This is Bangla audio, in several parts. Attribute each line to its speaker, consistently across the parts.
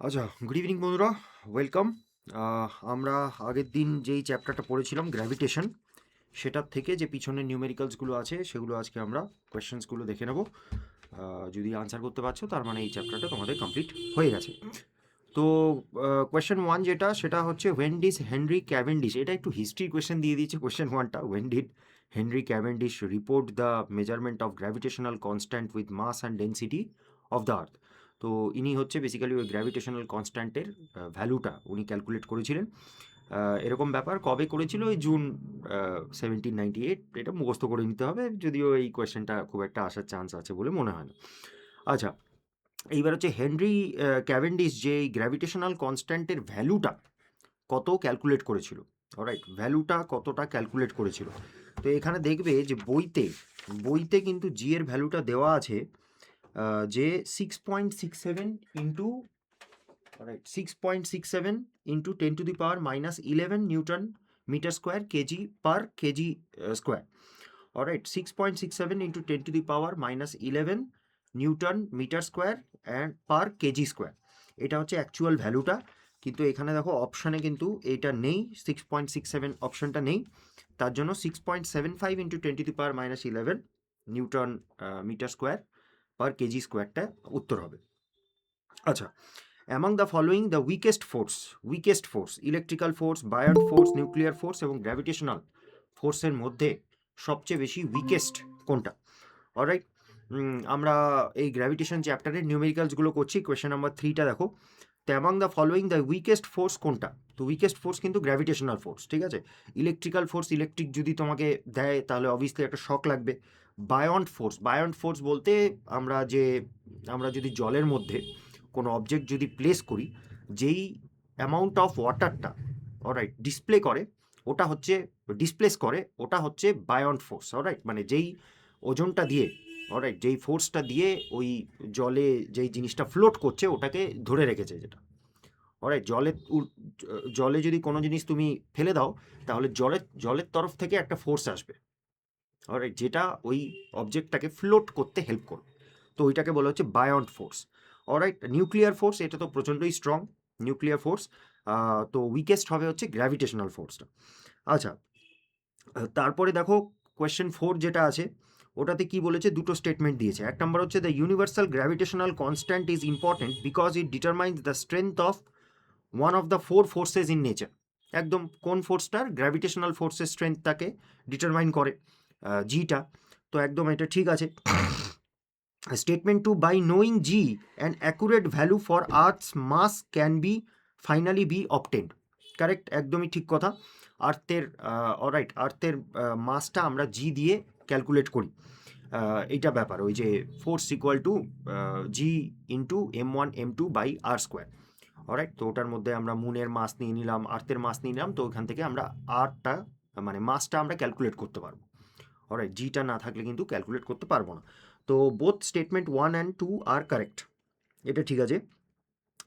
Speaker 1: আচ্ছা, গুড ইভিনিং বন্ধুরা, ওয়েলকাম। আমরা আগের দিন যেই চ্যাপ্টারটা পড়েছিলাম গ্র্যাভিটেশন, সেটার থেকে যে পিছনের নিউমেরিক্যালসগুলো আছে সেগুলো আজকে আমরা কোয়েশ্চেন্সগুলো দেখে নেব। যদি আনসার করতে পারছো তার মানে এই চ্যাপ্টারটা তোমাদের কমপ্লিট হয়ে গেছে। তো কোয়েশ্চেন ওয়ান যেটা, সেটা হচ্ছে হোয়েন ডিড হেনরি ক্যাভেন্ডিশ, এটা একটু হিস্ট্রি কোয়েশ্চেন দিয়ে দিয়েছে কোয়েশ্চেন ওয়ানটা। When did Henry Cavendish report the measurement of gravitational constant with mass and density of the earth. তো ইনি হচ্ছে বেসিক্যালি ওই গ্র্যাভিটেশনাল কনস্ট্যান্টের ভ্যালুটা উনি ক্যালকুলেট করেছিলেন। এরকম ব্যাপার কবে করেছিল? ওই জুন 1798। এটা মুখস্থ করে নিতে হবে, যদিও এই কোয়েশ্চেনটা খুব একটা আসার চান্স আছে বলে মনে হয় না। আচ্ছা, এইবার হচ্ছে হেনরি ক্যাভেন্ডিশ যে এই গ্র্যাভিটেশনাল কনস্ট্যান্টের ভ্যালুটা কত ক্যালকুলেট করেছিল। অলরাইট, ভ্যালুটা কতটা ক্যালকুলেট করেছিল। তো এখানে দেখবে যে বইতে বইতে কিন্তু জি এর ভ্যালুটা দেওয়া আছে, যে 6.67 into, right, 6.67 into 10⁻⁻11 newton metre square KG per KG square. Alright, 6.67 into 10⁻⁻11 newton metre square and per KG square. এটা হচ্ছে অ্যাকচুয়াল ভ্যালুটা। কিন্তু এখানে দেখো অপশানে কিন্তু এটা নেই, 6.67 অপশানটা নেই। তার জন্য 6.75 into 10⁻⁻11 newton metre square per KG স্কোয়ারটা উত্তর হবে। আচ্ছা, among the following the weakest force, electrical force, buoyant force, nuclear force এবং গ্র্যাভিটেশনাল ফোর্সের মধ্যে সবচেয়ে বেশি উইকেস্ট কোনটা? অলরাইট, আমরা এই গ্র্যাভিটেশন চ্যাপ্টারের নিউমেরিক্যালসগুলো করছি। কোয়েশ্চেন নাম্বার 3টা দেখো, তো among the following the weakest force কোনটা? তো উইকেস্ট ফোর্স কিন্তু গ্র্যাভিটেশনাল ফোর্স, ঠিক আছে। ইলেকট্রিক্যাল ফোর্স, ইলেকট্রিক যদি তোমাকে দেয় তাহলে অবভিয়াসলি একটা শক লাগবে। বায়ন্ট ফোর্স বলতে আমরা যদি জলের মধ্যে কোনো অবজেক্ট যদি প্লেস করি, যেই অ্যামাউন্ট অফ ওয়াটারটা অলরাইট ডিসপ্লেস করে ওটা হচ্ছে বায়ন্ট ফোর্স। অলরাইট, মানে যেই ওজনটা দিয়ে, অলরাইট, যেই ফোর্সটা দিয়ে ওই জলে যেই জিনিসটা ফ্লোট করছে ওটাকে ধরে রেখেছে যেটা। অলরাইট, জলে যদি কোনো জিনিস তুমি ফেলে দাও, তাহলে জলের তরফ থেকে একটা ফোর্স আসবে, অলরাইট, যেটা ওই অবজেক্টটাকে ফ্লোট করতে হেল্প করবে। তো ওইটাকে বলা হচ্ছে বায়ন্ট ফোর্স। অলরাইট, নিউক্লিয়ার ফোর্স এটা তো প্রচণ্ডই স্ট্রং, নিউক্লিয়ার ফোর্স। তো উইকেস্ট হবে হচ্ছে গ্র্যাভিটেশনাল ফোর্সটা। আচ্ছা, তারপরে দেখো কোয়েশ্চেন 4 যেটা আছে, ওটাতে কি বলেছে? দুটো স্টেটমেন্ট দিয়েছে। এক নম্বর হচ্ছে the universal gravitational constant is important because it determines the strength of one of the four forces in nature. একদম কোন ফোর্সটার? গ্র্যাভিটেশনাল ফোর্সের স্ট্রেংথটাকে ডিটারমাইন করে জিটা। তো একদম এটা ঠিক আছে। Statement 2, by knowing G an accurate value for earth's mass can be finally be obtained. Correct, একদমই ঠিক কথা। আর্থের মাসটা আমরা জি দিয়ে ক্যালকুলেট করি। এইটা ব্যাপার, ওই যে force equal to G into m1m2/r²। Alright, তো ওটার মধ্যে আমরা মুনের মাস নিয়ে নিলাম, আর্থের মাস নিয়ে নিলাম, তো ওখান থেকে আমরা আর্থটা মানে মাসটা আমরা ক্যালকুলেট করতে পারবো। অলরাইট, জিটা না থাকলে কিন্তু ক্যালকুলেট করতে পারবো না। তো both statement 1 and 2 are correct, এটা ঠিক আছে।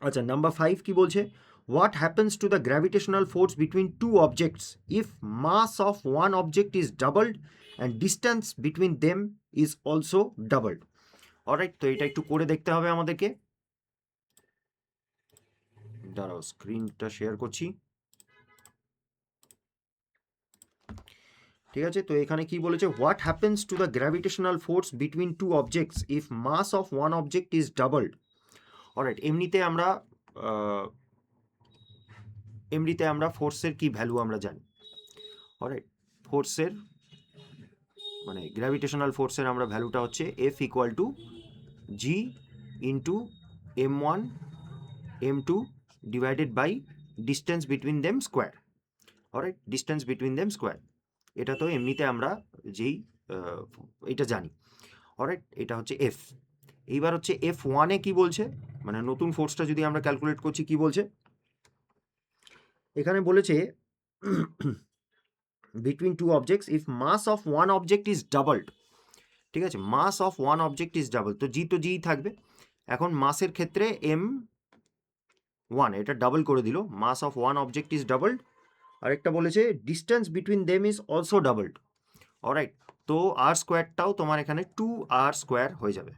Speaker 1: আচ্ছা, নাম্বার 5 কি বলছে? What happens to the gravitational force between two objects if mass of one object is doubled and distance between them is also doubled. Alright, তো এটা একটু করে দেখতে হবে আমাদেরকে। দাঁড়াও, স্ক্রিনটা শেয়ার করছি। ঠিক আছে, তো এখানে কি বলেছে? What happens to the gravitational force between two objects if mass of one object is doubled. Alright, এমনিতে আমরা ফোর্সের কি ভ্যালু আমরা জানি। অলরাইট, ফোর্সের মানে গ্র্যাভিটেশনাল ফোর্সের আমরা ভ্যালুটা হচ্ছে F equal to G into m1m2 divided by distance between them square. Alright, distance between them square, এটা তো এমনিতে আমরা যেই এটা জানি। অলরাইট, এটা হচ্ছে এফ। এইবার হচ্ছে F1-এ কি বলছে, মানে নতুন ফোর্সটা যদি আমরা ক্যালকুলেট করছি, কি বলছে? এখানে বলেছে between two objects if mass of one object is doubled. ঠিক আছে, mass of one object is double, তো জি থাকবে। এখন মাসের ক্ষেত্রে m1 এটা ডাবল করে দিল, mass of one object is doubled. আরেকটা বলেছে distance between them is also doubled. Alright, তো আর স্কোয়ারটাও তোমার এখানে 2r² হয়ে যাবে।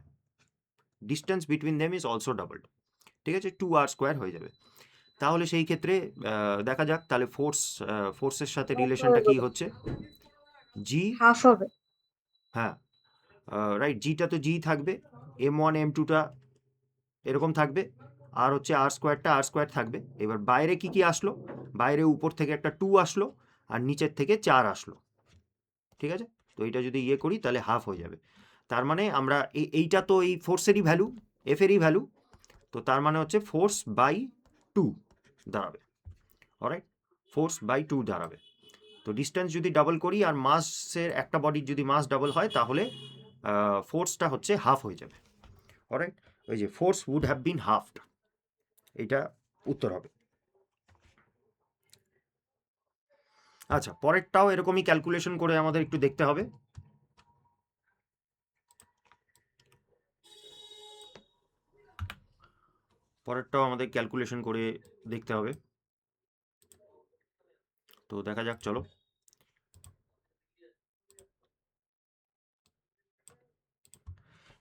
Speaker 1: Distance between them is also doubled. ঠিক আছে, 2r² হয়ে যাবে। তাহলে সেই ক্ষেত্রে দেখা যাক তাহলে ফোর্সের সাথে রিলেশনটা কি হচ্ছে, জি,
Speaker 2: হাফ হবে।
Speaker 1: হ্যাঁ রাইট, জিটা তো জি থাকবে, m1 m2টা এরকম থাকবে, আর হচ্ছে r² থাকবে। এবার বাইরে কি কি আসলো, বাইরে উপর থেকে একটা 2 আসলো আর নিচের থেকে 4 আসলো, ঠিক আছে। তো এটা যদি ইয়ে করি তাহলে হাফ হয়ে যাবে। তার মানে আমরা এইটা তো এই ফোর্সেরই ভ্যালু, এফ এরই ভ্যালু, তো তার মানে হচ্ছে ফোর্স বাই 2 দাঁড়াবে, অলরাইট, ফোর্স বাই 2 দাঁড়াবে। তো ডিস্টেন্স যদি ডাবল করি আর মাসের একটা বডির যদি মাস ডাবল হয় তাহলে ফোর্সটা হচ্ছে হাফ হয়ে যাবে, অলরাইট। ওই যে ফোর্স উড হ্যাভ বিন হাফড, এটা উত্তর হবে। আচ্ছা, পরেরটাও এরকমই ক্যালকুলেশন করে আমাদের একটু দেখতে হবে। পরেরটাও আমাদের ক্যালকুলেশন করে দেখতে হবে, তো দেখা যাক, চলো।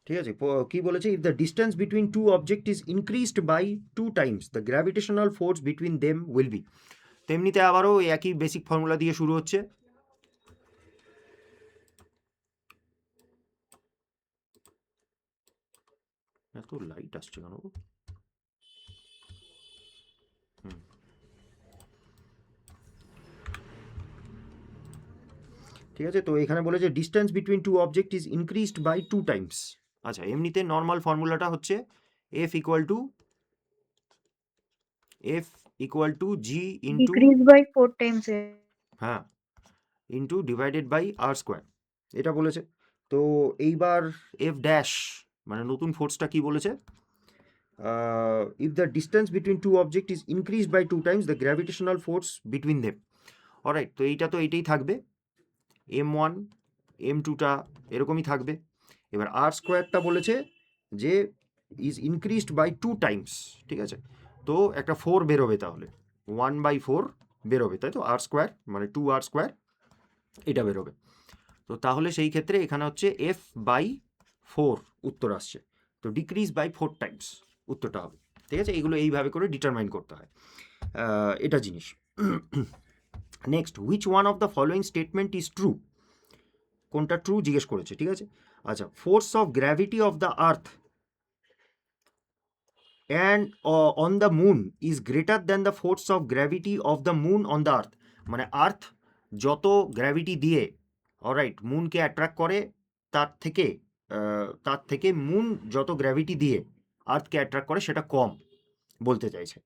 Speaker 1: ঠিক আছে, কি বলেছে, if the distance between two object is increased by 2 times the gravitational force between them will be. তেমনিতে আবারও একই বেসিক ফর্মুলা দিয়ে শুরু হচ্ছে। এত লাইট আসছে কেন? ঠিক আছে, তো এখানে বলেছে distance between two object is increased by 2 times. আচ্ছা, এমনিতে নর্মাল ফর্মুলাটা হচ্ছে F equal to G into,
Speaker 2: decrease by 4 times.
Speaker 1: হ্যাঁ, ইন্টু ডিভাইডেড বাই r², এটা বলেছে। তো এইবার এফ ড্যাশ মানে নতুন ফোর্সটা কি বলেছে, if the distance between two object is increased by 2 times the gravitational force between them, alright. তো এইটা তো এইটাই থাকবে, m1 m2টা এরকমই থাকবে। এবার r²টা বলেছে যে ইজ ইনক্রিজড বাই 2 টাইমস, ঠিক আছে। তো একটা 4 বেরোবে, তাহলে 1/4 বেরোবে, তাই তো, r² মানে 2r², এটা বেরোবে। তো তাহলে সেই ক্ষেত্রে এখানে হচ্ছে f/4 উত্তর আসছে, তো ডিক্রিজ বাই 4 টাইমস উত্তরটা হবে, ঠিক আছে। এইগুলো এইভাবে করে ডিটারমাইন করতে হয়, এটা জিনিস। Next, which one of the following statement is true, কোনটা ট্রু জিজ্ঞেস করেছে, ঠিক আছে। আচ্ছা, force of gravity of the earth and on the moon is greater than the force of gravity of the moon on the আর্থ। মানে আর্থ যত গ্র্যাভিটি দিয়ে, অলরাইট, মুনকে অ্যাট্রাক্ট করে, তার থেকে মুন যত গ্র্যাভিটি দিয়ে আর্থকে অ্যাট্রাক্ট করে সেটা কম বলতে চাইছে।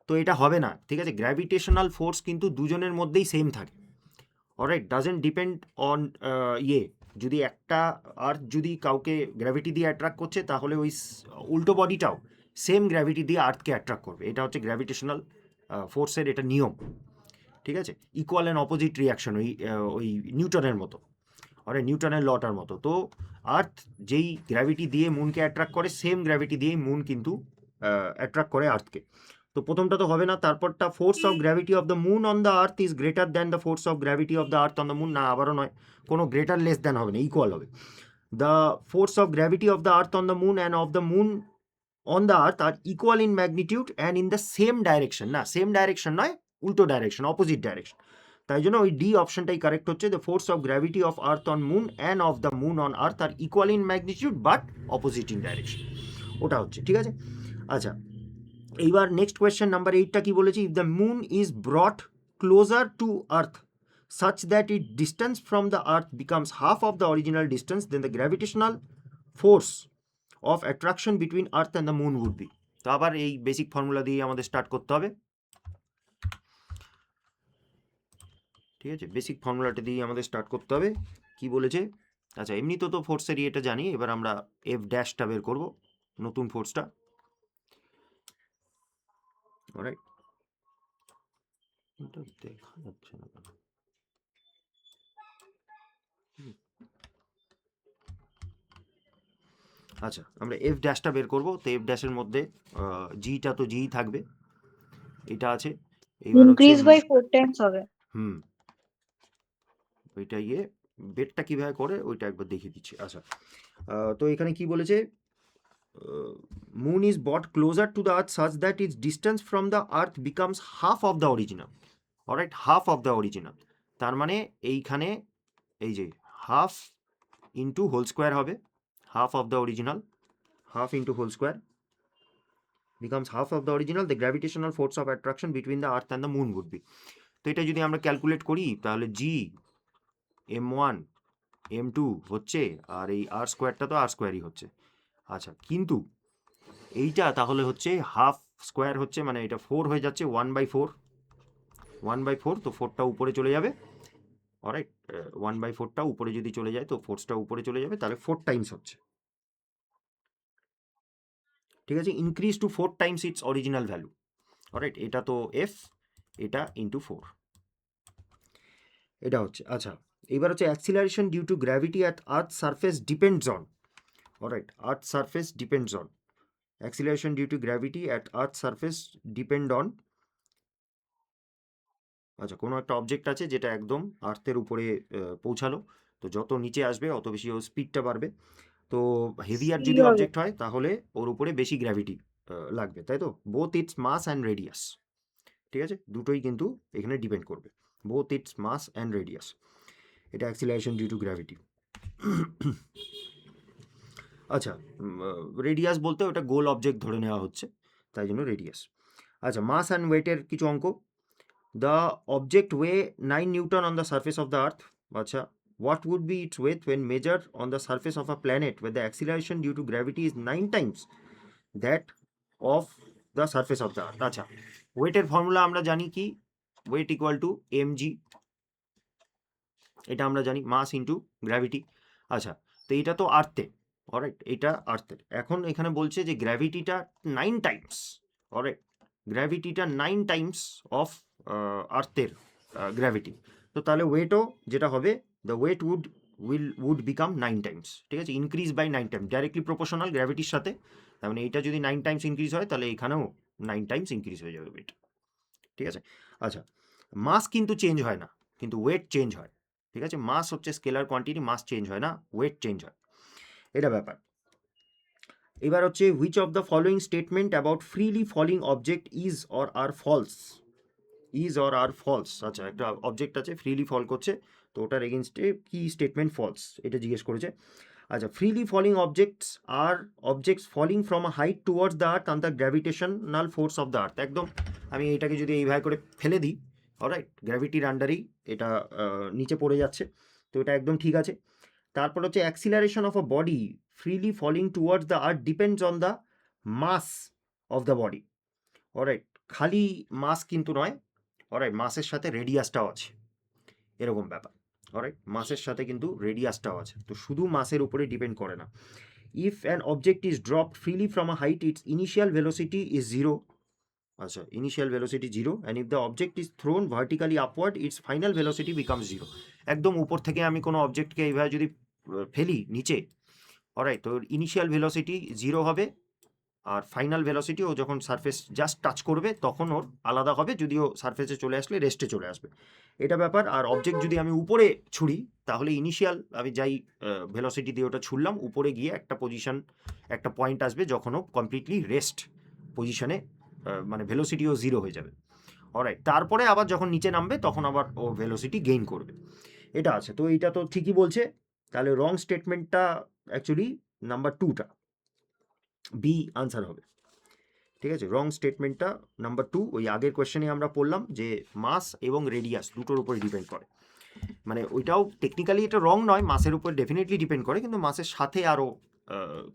Speaker 1: তো এটা হবে না, ঠিক আছে। গ্র্যাভিটেশনাল ফোর্স কিন্তু দুজনের মধ্যেই সেম থাকে, অলরাইট, ডাজেন্ট ডিপেন্ড অন ইয়ে, যদি একটা আর্থ যদি কাউকে গ্র্যাভিটি দিয়ে অ্যাট্রাক্ট করছে তাহলে ওই উল্টো বডিটাও সেম গ্র্যাভিটি দিয়ে আর্থকে অ্যাট্রাক্ট করবে, এটা হচ্ছে গ্র্যাভিটেশনাল ফোর্সের এটা নিয়ম, ঠিক আছে। ইকুয়াল অ্যান্ড অপোজিট রিয়াকশন, ওই নিউটনের মতো, অরে নিউটনের লটার মতো। তো আর্থ যেই গ্র্যাভিটি দিয়ে মুনকে অ্যাট্রাক্ট করে, সেম গ্র্যাভিটি দিয়েই মুন কিন্তু অ্যাট্রাক্ট করে আর্থকে। তো প্রথমটা তো হবে না, তারপরটা force of gravity of the moon on the earth is greater than the force of gravity of the earth on the moon, না আবারও নয়, কোনো গ্রেটার লেস দ্যান হবে না, ইকুয়াল হবে। The force of gravity of the earth on the moon and of the moon on the earth are equal in magnitude and in the same direction, না সেম ডাইরেকশন নয়, উল্টো ডাইরেকশন, অপোজিট ডাইরেকশন। তাই জন্য ওই ডি অপশনটাই কারেক্ট হচ্ছে, the force of gravity of earth on moon and of the moon on earth are equal in magnitude but opposite in direction, ওটা হচ্ছে, ঠিক আছে। আচ্ছা, এইবার নেক্সট কোয়েশ্চেন নাম্বার 8টা কি বলেছি, if the moon is ব্রট closer to earth such that its distance from the earth becomes half of the original distance, then the gravitational force of attraction between earth and the moon would be. তো আবার এই বেসিক ফর্মুলা দিয়ে আমাদের স্টার্ট করতে হবে, ঠিক আছে। বেসিক ফর্মুলাটা দিয়ে আমাদের স্টার্ট করতে হবে, কি বলেছে। আচ্ছা, এমনি তো ফোর্সের ইয়েটা জানি, এবার আমরা এফ ড্যাশটা বের করব, নতুন ফোর্সটা, অলরাইট। এটা দেখা যাচ্ছে না কেন? আচ্ছা, আমরা এফ ড্যাশটা বের করব, তো এফ ড্যাশের মধ্যে জিটা তো জি থাকবে, এটা আছে। এইবার হচ্ছে
Speaker 2: ইনক্রিজ বাই 4 টাইমস হবে।
Speaker 1: হুম, ওইটা ইয়ে বেডটা কিভাবে করে ওইটা একবার দেখিয়ে দিচ্ছি। আচ্ছা, তো এখানে কি বলেছে, moon is brought closer to the earth such that its distance from the earth becomes half of the original. Alright, half of the original. তার মানে এইখানে এই যে হাফ ইন্টু হোল স্কোয়ার হবে, half of the original, half into whole square becomes half of the original. The gravitational force of attraction between the earth and the moon would be. তো এটা যদি আমরা ক্যালকুলেট করি তাহলে g m1 m2 হচ্ছে, আর এই r স্কোয়ারটা তো r স্কোয়ারই হচ্ছে। আচ্ছা, কিন্তু এইটা তাহলে হচ্ছে হাফ স্কোয়ার হচ্ছে, মানে এটা 4 হয়ে যাচ্ছে 1/4, 1/4, তো 4টা উপরে চলে যাবে। অলরাইট, 1/4টা উপরে যদি চলে যায় তো ফোর্সটা উপরে চলে যাবে, তাহলে 4 টাইমস হচ্ছে। ঠিক আছে, increase two 4 Times it's original value. Alright, এটা তো এফ, এটা ইন্টু 4, এটা হচ্ছে। আচ্ছা, এবার হচ্ছে acceleration due to gravity at earth surface depends on. Alright, earth surface depends on, acceleration due to gravity at earth surface depend on. আচ্ছা, কোনো একটা অবজেক্ট আছে যেটা একদম আর্থের উপরে পৌঁছালো, তো যত নিচে আসবে অত বেশি ওর স্পিডটা বাড়বে। তো হেভিয়ার
Speaker 2: কি
Speaker 1: যদি
Speaker 2: হবে?
Speaker 1: অবজেক্ট হয় তাহলে ওর উপরে বেশি গ্র্যাভিটি লাগবে, তাই তো? Both its mass and radius, ঠিক আছে, দুটোই কিন্তু এখানে ডিপেন্ড করবে, both its mass and radius. এটা অ্যাক্সিলারেশন ডিউ টু গ্র্যাভিটি। আচ্ছা, রেডিয়াস বলতে ওটা গোল অবজেক্ট ধরে নেওয়া হচ্ছে, তাই জন্য রেডিয়াস। আচ্ছা, মাস অ্যান্ড ওয়েটের কিছু অঙ্ক। The object way 9 Newton on the surface of the আর্থ। আচ্ছা, what would be its weight when measured on the surface of a planet where the acceleration due to gravity is 9 times that of the surface of the earth? আচ্ছা, ওয়েটের ফর্মুলা আমরা জানি কি, ওয়েট ইকুয়াল টু mg, এটা আমরা জানি, মাস ইন্টু গ্র্যাভিটি। আচ্ছা, তো এটা তো আর্থে, অলরাইট, এটা আর্থের। এখন এখানে বলছে যে গ্র্যাভিটিটা 9 টাইমস, অলরাইট, গ্র্যাভিটিটা 9 টাইমস অফ আর্থের গ্র্যাভিটি। তো তাহলে ওয়েটও যেটা হবে, the weight would become 9 times, ঠিক আছে, increase by 9 times, directly proportional গ্র্যাভিটির সাথে। তার মানে এইটা যদি 9 টাইমস ইনক্রিজ হয় তাহলে এখানেও 9 টাইমস ইনক্রিজ হয়ে যাবে ওয়েট, ঠিক আছে। আচ্ছা, মাস কিন্তু চেঞ্জ হয় না, কিন্তু ওয়েট চেঞ্জ হয়, ঠিক আছে। মাস হচ্ছে স্কেলার কোয়ান্টিটি, মাস চেঞ্জ হয় না, ওয়েট চেঞ্জ হয়, এটা ব্যাপার। এবার হচ্ছে which of the following statement about freely falling object is or are false, is or are false. আচ্ছা, একটা অবজেক্ট আছে ফ্রিলি ফল করছে, তো ওটার এগেনস্টে কি স্টেটমেন্ট ফলস, এটা জিজ্ঞেস করেছে। আচ্ছা, freely falling objects are objects falling from a height towards the earth on the gravitational force of the earth. একদম আমি এটাকে যদি এইভাবে করে ফেলে দিই, অলরাইট, গ্র্যাভিটির আন্ডারেই এটা নিচে পড়ে যাচ্ছে, তো এটা একদম ঠিক আছে। তারপর হচ্ছে acceleration of a body freely falling towards the earth depends on the mass of the body. Alright, খালি মাস কিন্তু নয়, অলরাইট, মাসের সাথে রেডিয়াসটাও আছে, এরকম ব্যাপার। অলরাইট, মাসের সাথে কিন্তু রেডিয়াসটাও আছে, তো শুধু মাসের উপরে ডিপেন্ড করে না। If an object is dropped freely from a height its initial velocity is 0। আচ্ছা, initial velocity 0, and if the object is thrown vertically upward its final velocity becomes 0। একদম উপর থেকে আমি কোনো অবজেক্টকে এইভাবে যদি ফেলি নিচে, অলরাইট, তো ইনিশিয়াল ভেলোসিটি 0 হবে, আর ফাইনাল ভেলোসিটি ও যখন সারফেস জাস্ট টাচ করবে তখন ওর আলাদা হবে, যদিও সারফেসে চলে আসলে রেস্টে চলে আসবে, এটা ব্যাপার। আর অবজেক্ট যদি আমি উপরে ছুড়ি তাহলে ইনিশিয়াল আমি যাই ভেলোসিটি দিয়ে ওটা ছুড়লাম, উপরে গিয়ে একটা পজিশন, একটা পয়েন্ট আসবে যখন ও কমপ্লিটলি রেস্ট পজিশনে, মানে ভেলোসিটিও 0 হয়ে যাবে, অলরাইট। তারপরে আবার যখন নিচে নামবে তখন আবার ও ভেলোসিটি গেইন করবে, এটা আছে। তো এইটা তো ঠিকই বলছে, তাহলে রং স্টেটমেন্টটা অ্যাকচুয়ালি নাম্বার 2টা, বি আনসার হবে, ঠিক আছে। রং স্টেটমেন্টটা নাম্বার 2, ওই আগের কোয়েশ্চেনে আমরা পড়লাম যে মাস এবং রেডিয়াস দুটোর উপরে ডিপেন্ড করে, মানে ওইটাও টেকনিক্যালি এটা রং নয়, মাসের উপর ডেফিনেটলি ডিপেন্ড করে, কিন্তু মাসের সাথে আরও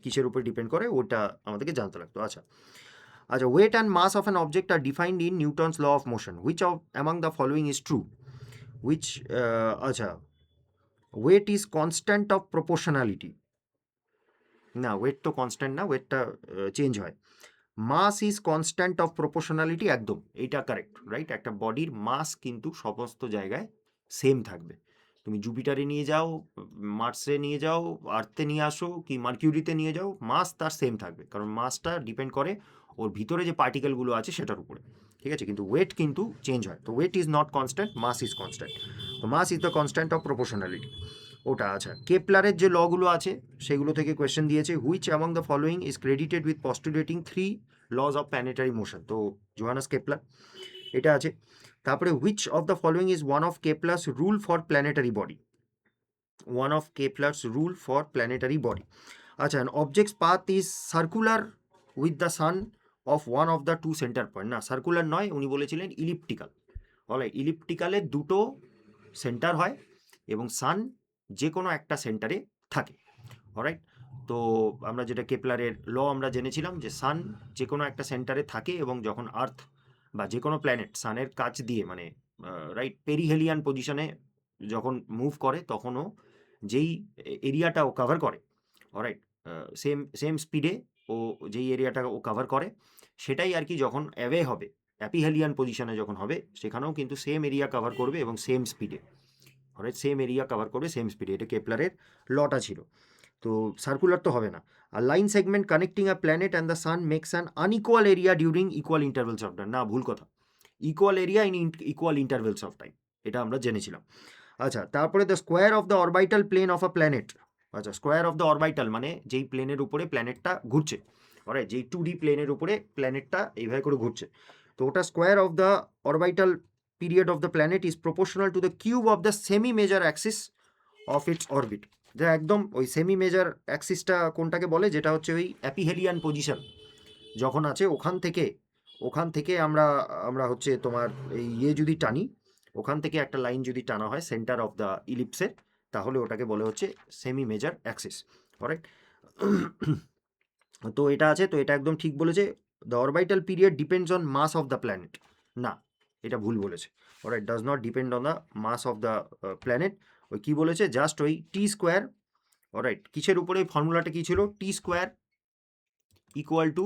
Speaker 1: কিসের উপর ডিপেন্ড করে ওটা আমাদেরকে জানতে লাগতো। আচ্ছা, আচ্ছা, weight and mass of an object are defined in Newton's law of motion, which of among the following is true, which, আচ্ছা, weight is constant of proportionality, না ওয়েট তো কনস্ট্যান্ট না, ওয়েটটা চেঞ্জ হয়। Mass is constant of proportionality, একদম এইটা কারেক্ট, রাইট। একটা বডির মাস কিন্তু সমস্ত জায়গায় সেম থাকবে, তুমি জুপিটারে নিয়ে যাও, মার্সে নিয়ে যাও, আর্থে নিয়ে আসো, কি মার্কিউরিতে নিয়ে যাও, মাস তার সেম থাকবে, কারণ মাসটা ডিপেন্ড করে ওর ভিতরে যে পার্টিকেলগুলো আছে সেটার উপরে, ঠিক আছে। কিন্তু ওয়েট কিন্তু চেঞ্জ হয়, তো weight is not constant, mass is constant, তো mass is the constant of proportionality. ওটা আচ্ছা, কেপলারের যে লগুলো আছে সেগুলো থেকে কোয়েশ্চেন দিয়েছে, which among the following is credited with postulating 3 laws of planetary motion, তো জোহানাস কেপলার এটা আছে। তারপরে which of the following is one of Kepler's rule for planetary body, one of Kepler's rule for planetary body. আচ্ছা, an object's path is circular with the sun of one of the two center point, না সার্কুলার নয়, উনি বলেছিলেন ইলিপ্টিক্যাল। অলরাইট, ইলিপ্টিক্যালে দুটো সেন্টার হয় এবং সান যে কোনো একটা সেন্টারে থাকে। অলরাইট, তো আমরা যেটা কেপলারের ল আমরা জেনেছিলাম যে সান যে কোনো একটা সেন্টারে থাকে এবং যখন আর্থ বা যে কোনো প্ল্যানেট সানের কাছ দিয়ে মানে রাইট পেরিহেলিয়ান পজিশনে যখন মুভ করে তখনও যেই এরিয়াটা ও কভার করে, অলরাইট, সেম সেম স্পিডে ও যেই এরিয়াটা ও কভার করে সেটাই আর কি যখন অ্যাওয়ে হবে অ্যাপিহেলিয়ান পজিশনে যখন হবে সেখানেও কিন্তু সেম এরিয়া কভার করবে এবং সেম স্পিডে, অলরাইট, সেম এরিয়া কভার করবে সেম স্পিডে, এটা কেপলারের লটা ছিল। তো সার্কুলার তো হবে না। আর line segment connecting a planet and the sun makes an unequal area during equal intervals of time, না ভুল কথা, equal area in equal intervals of time, এটা আমরা জেনেছিলাম। আচ্ছা, তারপরে the square of the orbital plane of a planet, আচ্ছা স্কোয়ার অফ দ্য অরবাইটাল মানে যেই প্লেনের উপরে প্ল্যানেটটা ঘুরছে, অলরাইট, যেই 2D প্লেনের উপরে প্ল্যানেটটা এইভাবে করে ঘুরছে, তো ওটা square of the orbital period of the planet is proportional to the cube of the semi major Axis of its orbit. যা একদম ওই সেমি মেজর অ্যাক্সিসটা কোনটাকে বলে, যেটা হচ্ছে ওই অ্যাপিহেলিয়ান পজিশন যখন আছে ওখান থেকে আমরা আমরা হচ্ছে তোমার এই যদি টানি, ওখান থেকে একটা লাইন যদি টানা হয় সেন্টার অফ দ্য ইলিপসের, তাহলে ওটাকে বলে হচ্ছে সেমি মেজর অ্যাক্সিস, অলরাইট। তো এটা আছে, তো এটা একদম ঠিক বলেছে। The orbital period depends on mass of the planet, না এটা ভুল বলেছে, alright, does not depend on the mass of the planet. ওই কী বলেছে, জাস্ট ওই টি স্কোয়ার, অলরাইট, কিসের উপরে ফর্মুলাটা কী ছিল, টি স্কোয়ার ইকুয়াল টু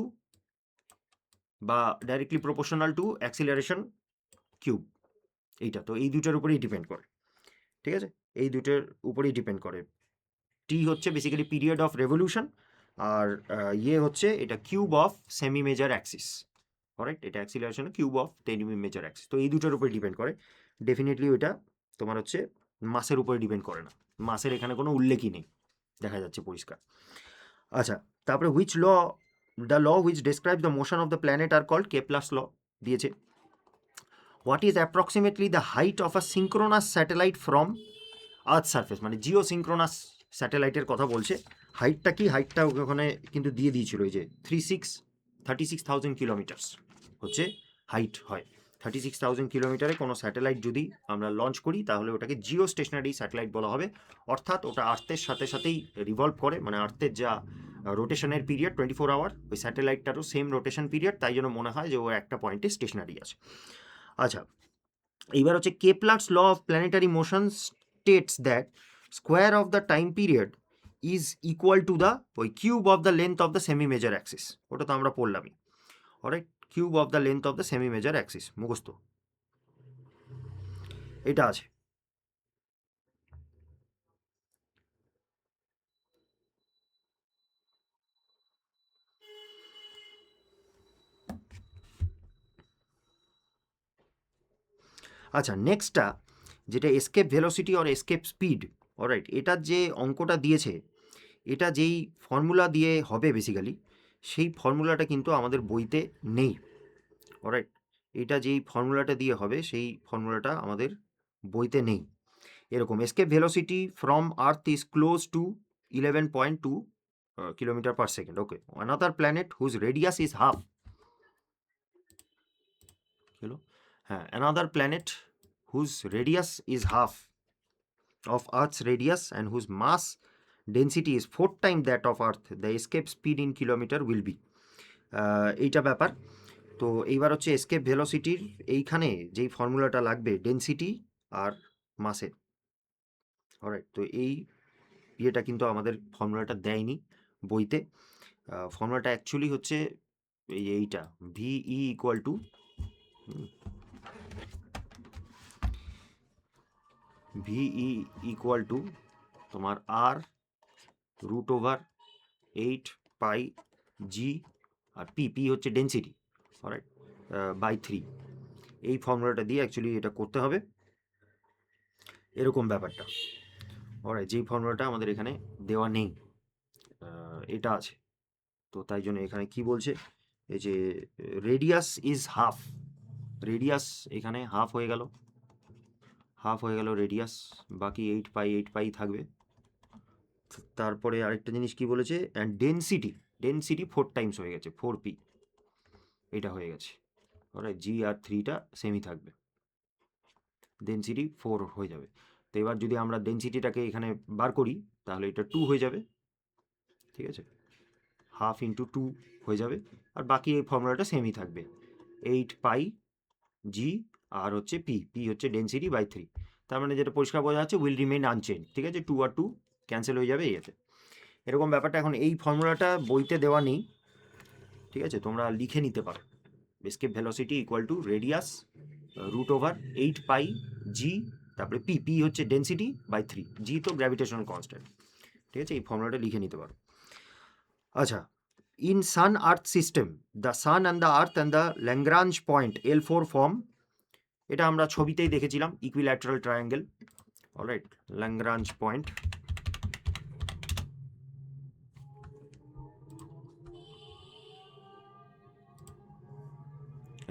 Speaker 1: বা directly proportional to acceleration cube, এইটা তো এই দুটোর উপরেই ডিপেন্ড করে, ঠিক আছে, এই দুটোর উপরেই ডিপেন্ড করে। টি হচ্ছে বেসিক্যালি পিরিয়ড অফ রেভলিউশন, আর ইয়ে হচ্ছে এটা cube of semi major axis, right, এটা acceleration cube of semi major axis, তো এই দুটোর উপরে ডিপেন্ড করে। ডেফিনেটলি ওইটা তোমার হচ্ছে মাসের উপরে ডিপেন্ড করে না, মাসের এখানে কোনো উল্লেখই নেই, দেখা যাচ্ছে পরিষ্কার। আচ্ছা, তারপরে which law, the law which describes the motion of the planet are called Kepler's law দিয়েছে। What is approximately the height of a synchronous satellite from earth surface, মানে জিও সিঙ্ক্রোনাস স্যাটেলাইটের কথা বলছে। হাইটটা কি, হাইটটা ওখানে কিন্তু দিয়ে দিয়েছিল, এই যে 36,000 কিলোমিটার্স হচ্ছে হাইট হয়। 36,000 কিলোমিটারে কোনো স্যাটেলাইট যদি আমরা লঞ্চ করি তাহলে ওটাকে জিও স্টেশনারি স্যাটেলাইট বলা হবে, অর্থাৎ ওটা আর্থের সাথে সাথেই রিভলভ করে, মানে আর্থের যা রোটেশনের পিরিয়ড 24 আওয়ার, ওই স্যাটেলাইটটারও সেম রোটেশন পিরিয়ড, তাই জন্য মনে হয় যে ও একটা পয়েন্টে স্টেশনারি আছে। আচ্ছা, এইবার হচ্ছে Kepler's law of planetary motion states that square of the time period is equal to the ওই cube of the length of the semi major axis, ওটা তো আমরা পড়লামই, alright, cube of the length of the semi major axis, মুখস্থ এটা আছে। আচ্ছা, নেক্সটটা যেটা এসকেপ ভেলোসিটি আর এসকেপ স্পিড, অলরাইট, এটার যে অঙ্কটা দিয়েছে, এটা যেই ফর্মুলা দিয়ে হবে বেসিক্যালি, সেই ফর্মুলাটা কিন্তু আমাদের বইতে নেই, অলরাইট, এটা যেই ফর্মুলাটা দিয়ে হবে সেই ফর্মুলাটা আমাদের বইতে নেই। এরকম escape velocity from earth is close to 11.2 kilometre per second, okay, another planet whose radius is half, হলো, হ্যাঁ, another planet whose radius is half of Earth's radius and whose mass density is 4 times that of Earth, the escape speed in kilometer will be, এইটা ব্যাপার। তো এইবার হচ্ছে এসকেপ ভেলোসিটির এইখানে যেই ফর্মুলাটা লাগবে ডেনসিটি আর মাসের, অলরাইট, তো এই ইয়েটা কিন্তু আমাদের ফর্মুলাটা দেয়নি বইতে। ফর্মুলাটা অ্যাকচুয়ালি হচ্ছে এইটা ভিই ইকুয়াল টু ভিই ইকুয়াল টু তোমার আর রুট ওভার 8 পাই জি, আর পি, পি হচ্ছে ডেন্সিটি, অলরাইট, বাই 3, এই ফর্মুলাটা দিয়ে অ্যাকচুয়ালি এটা করতে হবে, এরকম ব্যাপারটা, অলরাইট, যেই ফর্মুলাটা আমাদের এখানে দেওয়া নেই, এটা আছে। তো তাই জন্য এখানে কি বলছে, এই যে রেডিয়াস ইজ হাফ, রেডিয়াস এখানে হাফ হয়ে গেল, রেডিয়াস, বাকি 8 পাই থাকবে। তারপরে আরেকটা জিনিস কি বলেছে, অ্যান্ড ডেনসিটি 4 টাইমস হয়ে গেছে, 4p, এটা হয়ে গেছে। অলরাইট, জি আর 3টা সেমই থাকবে, ডেনসিটি 4 হয়ে যাবে। তো এবার যদি আমরা ডেনসিটিটাকে এখানে বার করি তাহলে এটা 2 হয়ে যাবে, ঠিক আছে, হাফ ইন্টু 2 হয়ে যাবে, আর বাকি এই ফর্মুলাটা সেমই থাকবে, 8 পাই জি আর হচ্ছে পি হচ্ছে ডেনসিটি বাই 3। তার মানে যেটা পরিষ্কার বোঝা যাচ্ছে, উইল রিমেইন আনচেঞ্জ, ঠিক আছে, 2 আর 2 ক্যান্সেল হয়ে যাবে, এই আছে এরকম ব্যাপারটা। এখন এই ফর্মুলাটা বইতে দেওয়া নেই, ঠিক আছে, তোমরা লিখে নিতে পারো, escape velocity equal to radius root over 8 pi G, তারপরে পি হচ্ছে ডেনসিটি বাই 3, জি তো গ্র্যাভিটেশনাল কনস্ট্যান্ট, ঠিক আছে, এই ফর্মুলাটা লিখে নিতে পারো। আচ্ছা, in sun earth system the sun and the earth and the Lagrange point L4 form, এটা আমরা ছবিতেই দেখেছিলাম, equilateral triangle, alright, Lagrange point.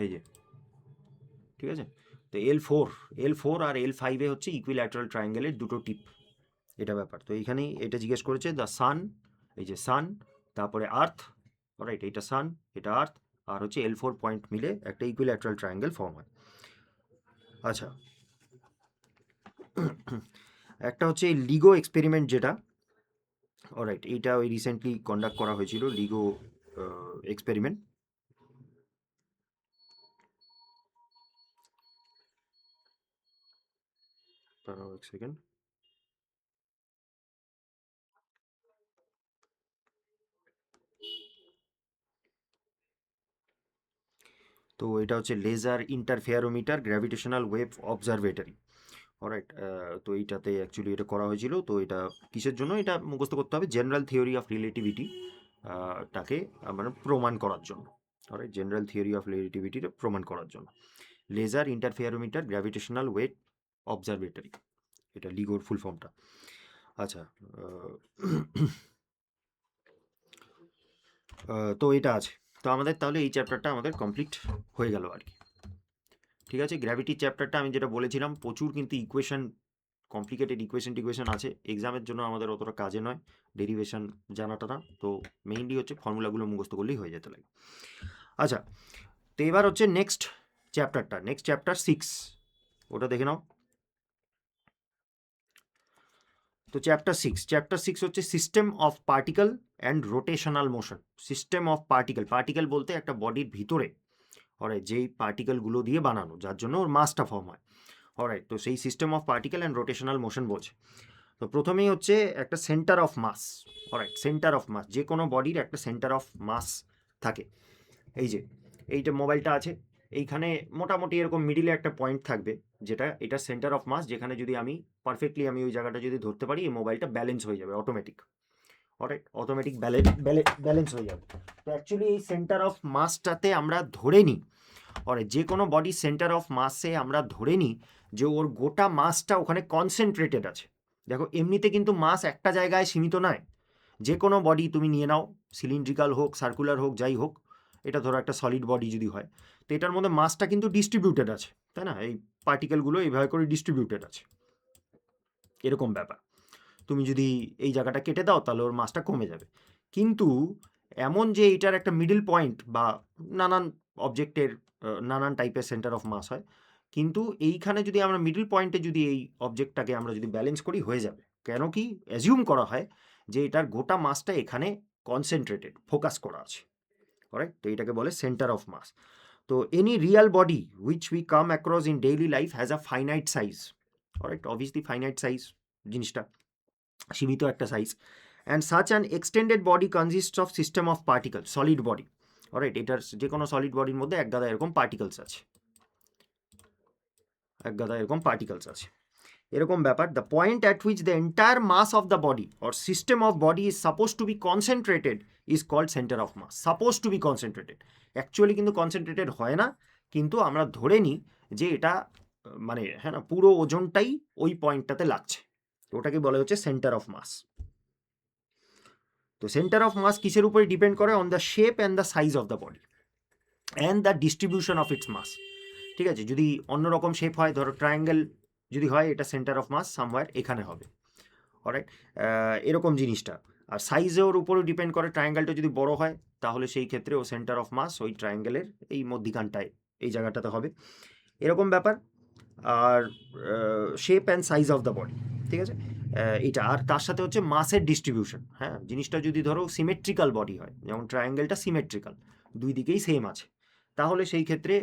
Speaker 1: এই যে, ঠিক আছে, তো L4 আর L5 হচ্ছে ইকুইল্যাটারাল ট্রায়াঙ্গেলের দুটো টিপ, এটা ব্যাপার। তো এইখানেই এটা জিজ্ঞেস করেছে, দ্য সান, এই যে সান, তারপরে আর্থ, অলরাইট, এটা সান, এটা আর্থ, আর হচ্ছে L4 পয়েন্ট মিলে একটা ইকুইল্যাটারাল ট্রায়াঙ্গেল ফর্ম হয়। আচ্ছা, একটা হচ্ছে লিগো এক্সপেরিমেন্ট, যেটা অলরাইট এইটা ওই রিসেন্টলি কন্ডাক্ট করা হয়েছিল, লিগো এক্সপেরিমেন্ট। এক সেকেন্ড, তো এটা হচ্ছে laser interferometer gravitational wave observatory, alright. তো এইটাতে অ্যাকচুয়ালি এটা করা হয়েছিল। তো এটা কিসের জন্য, এটা মুখস্থ করতে হবে, জেনারেল থিওরি অফ রিলেটিভিটি টাকে মানে প্রমাণ করার জন্য, অলরাইট, জেনারেল থিওরি অফ রিলেটিভিটিটা প্রমাণ করার জন্য, laser interferometer gravitational wave observatory, এটা লিগোর ফুল ফর্মটা। আচ্ছা, তো এটা আছে। তো আমাদের তাহলে এই চ্যাপ্টারটা আমাদের কমপ্লিট হয়ে গেল আর কি, ঠিক আছে। গ্র্যাভিটি চ্যাপ্টারটা আমি যেটা বলেছিলাম, প্রচুর কিন্তু ইকুয়েশন, কমপ্লিকেটেড ইকুয়েশন আছে, এক্সামের জন্য আমাদের অতটা কাজে নয় ডেরিভেশন জানাটা না, তো মেইনলি হচ্ছে ফর্মুলাগুলো মুখস্থ করলেই হয়ে যেতে লাগে। আচ্ছা, তো এবার হচ্ছে নেক্সট চ্যাপ্টার 6, ওটা দেখে নাও। তো চ্যাপ্টার সিক্স হচ্ছে system of particle and rotational motion. System of particle বলতে একটা বডির ভিতরে, অলরাইট, যেই পার্টিকেলগুলো দিয়ে বানানো, যার জন্য ওর মাসটা ফর্ম হয়, অলরাইট, তো সেই system of particle and rotational motion বলছে। তো প্রথমেই হচ্ছে একটা centre of mass, alright, centre of mass, যে কোনো বডির একটা সেন্টার অফ মাস থাকে। এই যে এইটা মোবাইলটা আছে, এইখানে মোটামুটি এরকম মিডিলে একটা পয়েন্ট থাকবে, যেটা এটা সেন্টার অফ মাস, যেখানে যদি আমি পারফেক্টলি আমি ওই জায়গাটা যদি ধরতে পারি, এই মোবাইলটা ব্যালেন্স হয়ে যাবে অটোমেটিক, অলরাইট, অটোমেটিক ব্যালেন্স হয়ে যাবে। তো অ্যাকচুয়ালি এই সেন্টার অফ মাসটাতে আমরা ধরে নিই, অলরাইট, যে কোনো বডি সেন্টার অফ মাসে আমরা ধরে নিই যে ওর গোটা মাসটা ওখানে কনসেন্ট্রেটেড আছে। দেখো, এমনিতে কিন্তু মাস একটা জায়গায় সীমিত নয়, যে কোনো বডি তুমি নিয়ে নাও, সিলিন্ড্রিক্যাল হোক, সার্কুলার হোক, যাই হোক, এটা ধরো একটা সলিড বডি যদি হয়, তো এটার মধ্যে মাসটা কিন্তু ডিস্ট্রিবিউটেড আছে, তাই না, এই পার্টিকেলগুলো এইভাবে করে ডিস্ট্রিবিউটেড আছে, এরকম ব্যাপার। তুমি যদি এই জায়গাটা কেটে দাও তাহলে ওর মাসটা কমে যাবে। কিন্তু এমন যে এটার একটা মিডল পয়েন্ট বা নানান অবজেক্টের নানান টাইপের সেন্টার অফ মাস হয়, কিন্তু এইখানে যদি আমরা মিডল পয়েন্টে যদি এই অবজেক্টটাকে আমরা যদি ব্যালেন্স করি, হয়ে যাবে। কেন কি অ্যাজিউম করা হয় যে এটার গোটা মাসটা এখানে কনসেন্ট্রেটেড, ফোকাস করা আছে, অলরাইট, তো এটাকে বলে সেন্টার অফ মাস। তো any real body which we come across in daily life has a finite size, alright, obviously finite size জিনিসটা সীমিত একটা size, and such an extended body consists of system of particle, solid body, alright, এটার যে কোনো সলিড বডির মধ্যে এক গাদা এরকম পার্টিকেলস আছে, এরকম ব্যাপার। The point at which the entire mass of the body or system of body is suppose to be concentrated is called centre of mass. Suppose to be concentrated, actually কিন্তু কনসেন্ট্রেটেড হয় না, কিন্তু আমরা ধরে নিই যে এটা মানে হ্যাঁ না, পুরো ওজনটাই ওই পয়েন্টটাতে লাগছে, ওটাকে বলা হচ্ছে সেন্টার অফ মাস। তো সেন্টার অফ মাস কিসের উপরে ডিপেন্ড করে? On the shape and the size of the body and the distribution of its mass. ঠিক আছে, যদি অন্যরকম শেপ হয়, ধরো ট্রায়াঙ্গেল যদি হয়, এটা সেন্টার অফ মাস সামওয়্যার এখানে হবে। অলরাইট, এরকম জিনিসটা। আর সাইজের উপরও ডিপেন্ড করে, ট্রায়াঙ্গেলটা যদি বড় হয় তাহলে সেই ক্ষেত্রে ও সেন্টার অফ মাস ওই ট্রায়াঙ্গেলের এই মধ্যিখানটায়, এই জায়গাটাতে হবে, এরকম ব্যাপার। আর shape and size of the body, ঠিক আছে, এটা। আর তার সাথে হচ্ছে মাসের ডিস্ট্রিবিউশন। হ্যাঁ, জিনিসটা যদি ধরো সিমেট্রিক্যাল বডি হয়, যেমন ট্রায়াঙ্গেলটা সিমেট্রিক্যাল, দুই দিকেই সেম আছে, তাহলে সেই ক্ষেত্রে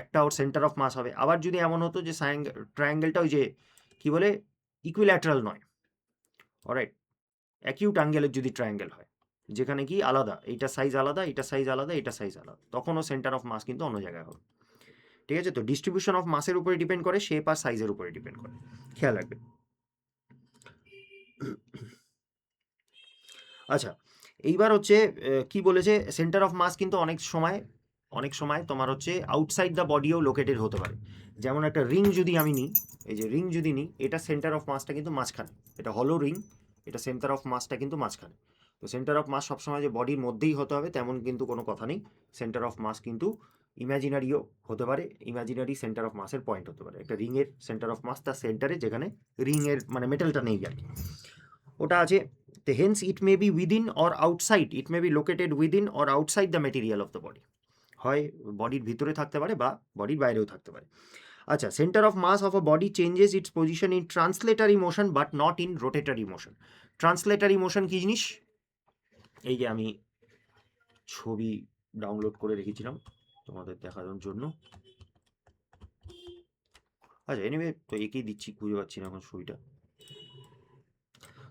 Speaker 1: একটা ওর সেন্টার অফ মাস হবে। আবার যদি এমন হতো যে ট্রায়াঙ্গেলটা ওই যে কি বলে ইকুইল্যাটারাল নয়, অলরাইট, অ্যাকিউট অ্যাঙ্গেলের যদি ট্রায়াঙ্গেল হয়, যেখানে কি আলাদা, এইটা সাইজ আলাদা, এটা সাইজ আলাদা, এটা সাইজ আলাদা, তখনও সেন্টার অফ মাস কিন্তু অন্য জায়গায় হবে। ঠিক আছে, তো ডিস্ট্রিবিউশন অফ মাসের উপরে ডিপেন্ড করে, শেপ আর সাইজের উপরে ডিপেন্ড করে, খেয়াল রাখবে। আচ্ছা, এইবার হচ্ছে কি বলেছে, সেন্টার অফ মাস কিন্তু অনেক সময় তোমার হচ্ছে আউটসাইড দ্য বডিও লোকেটেড হতে পারে। যেমন একটা রিং যদি আমি নিই, এই যে রিং যদি নিই, এটা সেন্টার অফ মাসটা কিন্তু মাঝখানে, এটা হলো রিং, এটা সেন্টার অফ মাসটা কিন্তু মাঝখানে। তো সেন্টার অফ মাস সবসময় যে বডির মধ্যেই হতে হবে তেমন কিন্তু কোনো কথা নেই। সেন্টার অফ মাস কিন্তু ইমাজিনারিও হতে পারে, ইমাজিনারি সেন্টার অফ মাসের পয়েন্ট হতে পারে। একটা রিংয়ের সেন্টার অফ মাস তার সেন্টারে, যেখানে রিংয়ের মানে মেটালটা নেই আর কি, ওটা আছে। Hence it may be within or outside, it may be located within or outside the material of the body, হয় বডির ভিতরে থাকতে পারে বা বডির বাইরেও থাকতে পারে। আচ্ছা, centre of mass of a body changes its position in translatory motion but not in rotatory motion. Translatory motion কি জিনিস? এই যে আমি ছবি ডাউনলোড করে রেখেছিলাম তোমাদের দেখানোর জন্য। আচ্ছা, এনিওয়ে, তো একেই দিচ্ছি, খুঁজে পাচ্ছি না এখন ছবিটা।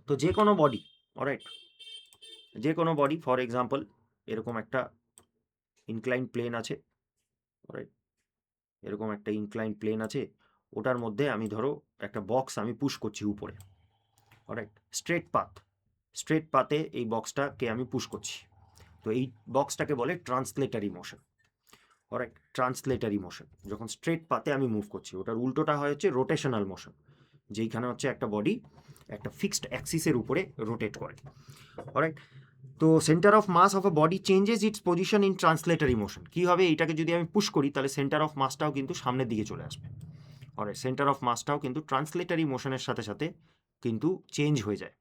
Speaker 1: তো যে কোনো বডি, অলরাইট, যে কোনো বডি, ফর এক্সাম্পল এরকম একটা ইনক্লাইন প্লেন আছে, অলরাইট, এরকম একটা ইনক্লাইন প্লেন আছে, ওটার মধ্যে আমি ধরো একটা বক্স আমি পুশ করছি উপরে, অলরাইট, স্ট্রেট পাতে এই বক্সটাকে আমি পুশ করছি। তো এই বক্সটাকে বলে ট্রান্সলেটারি মোশন, অলরাইট, ট্রান্সলেটারি মোশন। যখন স্ট্রেট পাতে আমি মুভ করছি, ওটার উল্টোটা হয় হচ্ছে রোটেশনাল মোশন, যেইখানে হচ্ছে একটা বডি একটা ফিক্সড অ্যাক্সিসের উপরে রোটেট করে, অলরাইট। তো centre of mass of a body changes its position in translatory motion. কী হবে, এইটাকে যদি আমি পুশ করি তাহলে সেন্টার অফ মাসটাও কিন্তু সামনের দিকে চলে আসবে, অলরাইট, সেন্টার অফ মাসটাও কিন্তু ট্রান্সলেটারি মোশনের সাথে সাথে কিন্তু চেঞ্জ হয়ে যায়,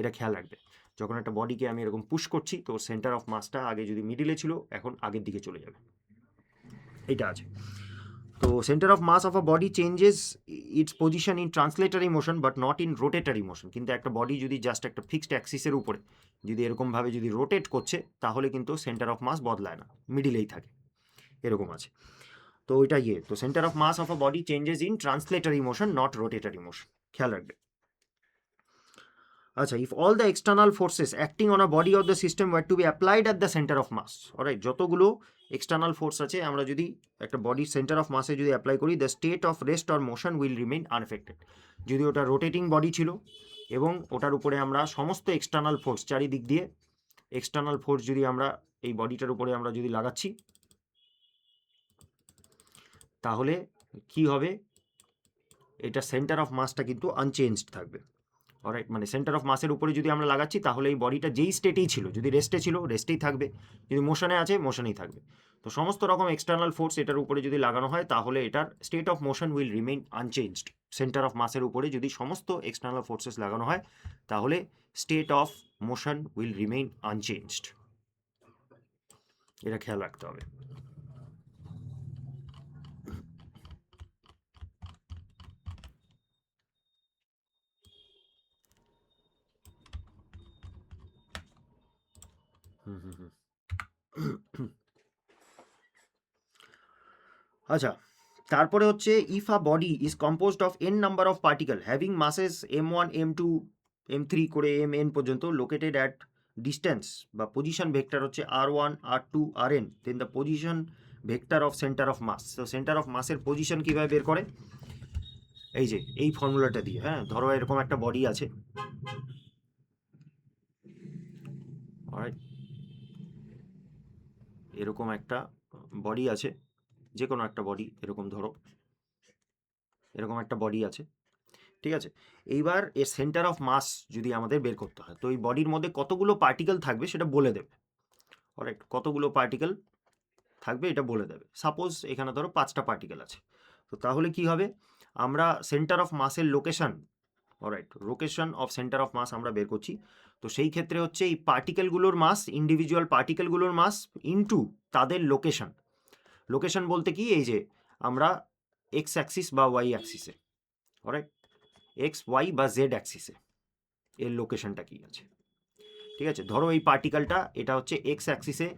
Speaker 1: এটা খেয়াল রাখবে। যখন একটা বডিকে আমি এরকম পুশ করছি, তো সেন্টার অফ মাসটা আগে যদি মিডিলে ছিল, এখন আগের দিকে চলে যাবে, এটা আছে। তো centre of mass of a body changes its position in translatory motion but not in rotatory motion. কিন্তু একটা বডি যদি জাস্ট একটা ফিক্সড অ্যাক্সিসের উপরে যদি এরকমভাবে যদি রোটেট করছে, তাহলে কিন্তু সেন্টার অফ মাস বদলায় না, মিডিলেই থাকে, এরকম আছে। তো ওইটা তো centre of mass of a body changes in translatory motion not rotatory motion, খেয়াল রাখবে। আচ্ছা, if all the external forces acting on a body of the system were to be applied at the centre of mass, alright, যতগুলো এক্সটার্নাল ফোর্স আছে আমরা যদি একটা বডির সেন্টার অফ মাসে যদি অ্যাপ্লাই করি, the state of rest or motion will remain unaffected. যদি ওটা রোটেটিং বডি ছিল এবং ওটার উপরে আমরা সমস্ত এক্সটার্নাল ফোর্স, চারিদিক দিয়ে এক্সটার্নাল ফোর্স যদি আমরা এই বডিটার উপরে আমরা যদি লাগাচ্ছি, তাহলে কি হবে, এটা সেন্টার অফ মাসটা কিন্তু আনচেঞ্জড থাকবে, অলরাইট। মানে সেন্টার অফ মাসের উপরে যদি আমরা লাগাচ্ছি, তাহলে এই বডিটা যেই স্টেটেই ছিল, যদি রেস্টে ছিল রেস্টেই থাকবে, যদি মোশনে আছে মোশনেই থাকবে। তো সমস্ত রকম এক্সটার্নাল ফোর্স এটার উপরে যদি লাগানো হয়, তাহলে এটার state of motion will remain unchanged. Centre of মাসের উপরে যদি সমস্ত এক্সটার্নাল ফোর্সেস লাগানো হয়, তাহলে state of motion will remain unchanged, এটা খেয়াল রাখতে হবে। আচ্ছা, তারপরে হচ্ছে if a body is composed of N number of particle having masses M1 M2 M3 করে Mn পর্যন্ত লোকেটেড অ্যাট ডিস্টেন্স বা পজিশন ভেক্টর হচ্ছে R1 R2 Rn, then the position vector of centre of mass. তো সেন্টার অফ মাসের পজিশন কীভাবে বের করে, এই যে এই ফর্মুলাটা দিয়ে। হ্যাঁ, ধরো এরকম একটা বডি আছে, অলরাইট, এরকম একটা বডি আছে, যে কোনো একটা বডি, এরকম ধরো এরকম একটা বডি আছে। ঠিক আছে, এইবার এর সেন্টার অফ মাস যদি আমাদের বের করতে হয়, তো এই বডির মধ্যে কতগুলো পার্টিকেল থাকবে সেটা বলে দেবে। অলরাইট, কতগুলো পার্টিকেল থাকবে এটা বলে দেবে। সাপোজ এখানে ধরো 5টা পার্টিকেল আছে, তো তাহলে কি হবে, আমরা সেন্টার অফ মাসের location, alright, location of centre of mass আমরা বের করছি। তো সেই ক্ষেত্রে হচ্ছে এই পার্টিকেলগুলোর মাস, ইন্ডিভিজুয়াল পার্টিকেলগুলোর মাস ইনটু তাদের লোকেশন। লোকেশন বলতে কি, এই যে আমরা এক্স অ্যাক্সিস বা ওয়াই অ্যাক্সিসে, অলরাইট, এক্স ওয়াই বা জেড অ্যাক্সিসে এর লোকেশনটা কি আছে। ঠিক আছে, ধরো এই পার্টিকেলটা এটা হচ্ছে এক্স অ্যাক্সিসে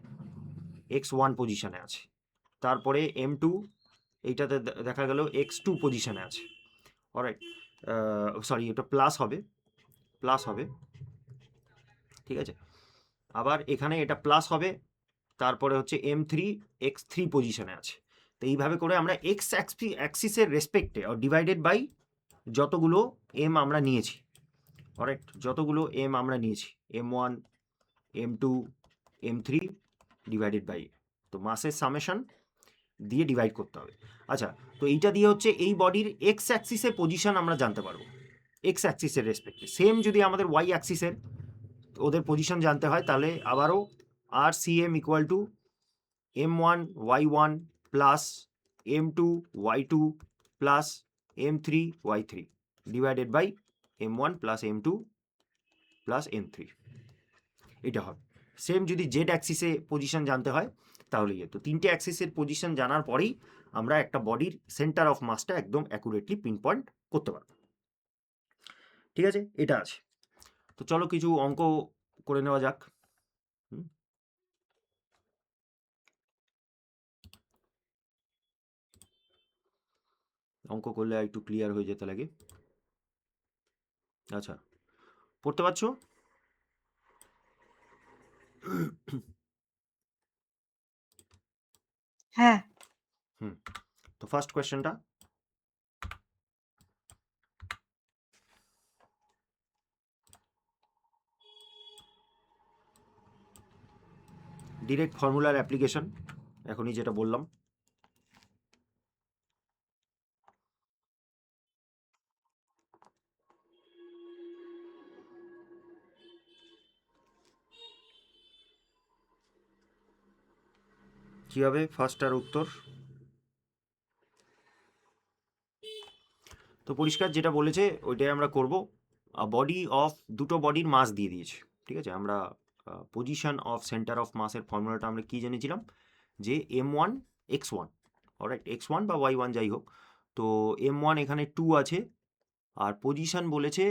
Speaker 1: x1 পজিশনে আছে, তারপরে m2 এইটাতে দেখা গেল x2 পজিশনে আছে, অলরাইট, সরি এটা প্লাস হবে, প্লাস হবে, ঠিক আছে, আবার এখানে এটা প্লাস হবে, তারপরে হচ্ছে m3 x3 পজিশনে আছে। তো এইভাবে করে আমরা এক্স অ্যাক্সিসের রেসপেক্টে ডিভাইডেড বাই যতগুলো m আমরা নিয়েছি, অলরাইট, যতগুলো m আমরা নিয়েছি, m1 m2 m3 divided by, তো মাসের সামেশন দিয়ে ডিভাইড করতে হবে। আচ্ছা, তো এইটা দিয়ে হচ্ছে এই বডির এক্স অ্যাক্সিসের পজিশন আমরা জানতে পারবো, এক্স অ্যাক্সিসের রেসপেক্টে। সেম যদি আমাদের ওয়াই অ্যাক্সিসের ওদের পজিশন জানতে হয়, তাহলে আবারও R C M equal to m1 y1 plus m2 y2 plus m3 y3 divided by m1 plus m2 plus m3, এটা হবে। সেম যদি জেড অ্যাক্সিসে পজিশন জানতে হয় তাহলে তো 3টে অ্যাক্সিসের পজিশন জানার পরেই আমরা একটা বডির সেন্টার অফ মাসটা একদম অ্যাকুরেটলি পিন পয়েন্ট করতে পারবো। ঠিক আছে, এটা আছে। তো চলো কিছু অঙ্ক করে নেওয়া যাক। অঙ্ক করলে একটু ক্লিয়ার হয়ে যেতে লাগে। আচ্ছা, পড়তে পারছো?
Speaker 2: হ্যাঁ।
Speaker 1: তো ফার্স্ট কোয়েশ্চেনটা, ডিরেক্ট ফর্মুলার অ্যাপ্লিকেশন, এখনই যেটা বললাম। কি হবে ফার্স্টটার উত্তর? তো পরিষ্কার যেটা বলেছে ওইটাই আমরা করব। বডি অফ দুটো বডির মাস দিয়ে দিয়েছে, ঠিক আছে। আমরা পজিশন অফ সেন্টার অফ মাসের ফর্মুলাটা আমরা কি জেনেছিলাম, যে m1 x1, অলরাইট, x1 বা y1 যাই হোক। তো m1 এখানে 2 আছে, আর পজিশন বলেছে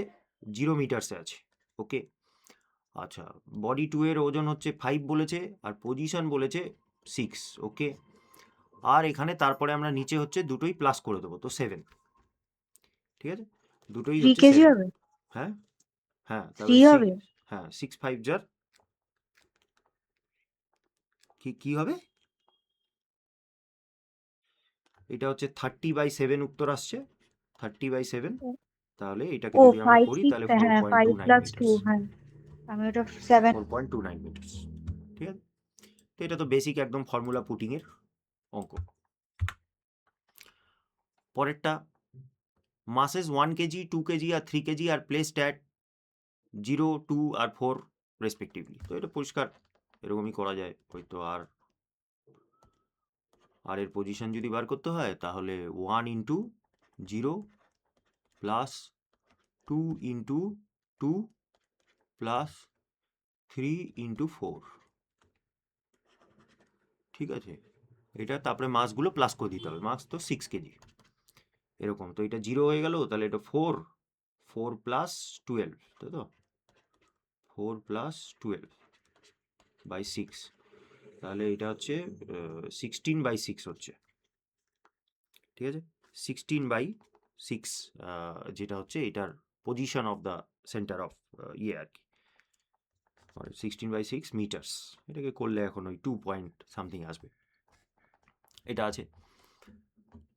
Speaker 1: 0 মিটার্সে আছে, ওকে। আচ্ছা, বডি 2 এর ওজন হচ্ছে 5 বলেছে, আর পজিশন বলেছে 6, ওকে। আর এখানে তারপরে আমরা নিচে হচ্ছে দুটোই প্লাস করে দেবো, তো 7, ঠিক আছে, দুটোই
Speaker 2: 3
Speaker 1: হচ্ছে
Speaker 2: কেজি
Speaker 1: 7।
Speaker 2: হবে?
Speaker 1: হ্যাঁ হ্যাঁ,
Speaker 2: 3
Speaker 1: তাহলে
Speaker 2: হবে?
Speaker 1: হ্যাঁ 6 5 যার কি হবে, এটা হচ্ছে 30/7 উত্তর আসছে, 30/7। তাহলে এটাকে
Speaker 2: ও
Speaker 1: যদি আমরা
Speaker 2: 5
Speaker 1: করি
Speaker 2: 6,
Speaker 1: তাহলে
Speaker 2: হ্যাঁ 5
Speaker 1: 4.29
Speaker 2: প্লাস 2,
Speaker 1: মিটার্স,
Speaker 2: হ্যাঁ আমি ওটা 7।
Speaker 1: 4.29 মিটার্স, ঠিক আছে। তো এটা তো বেসিক একদম ফর্মুলা পুটিং এর অঙ্ক। পরেরটা, masses 1 কেজি 2 কেজি আর 3 কেজি আর প্লেসড অ্যাট 0 2 আর 4 রেসপেক্টিভলি। তো এটা পরিষ্কার এরকমই করা যায় হয়তো। আর এর পজিশন যদি বার করতে হয় তাহলে 1 into 0 plus 2 into 2 plus 3 into 4, ঠিক আছে। এটা তারপরে মাসগুলো প্লাস করে দিতে হবে, মাস তো 6 কেজি এরকম। তো এটা 0 হয়ে গেল, তাহলে এটা 4 প্লাস 12, তাই তো, 4 প্লাস 12/6, তাহলে এটা হচ্ছে 16/6 হচ্ছে, ঠিক আছে। 16/6, যেটা হচ্ছে এটার position of the centre of ইয়ে আর কি, 16/6 মিটার্স। এটাকে করলে এখন ওই 2 পয়েন্ট সামথিং আসবে, এটা আছে।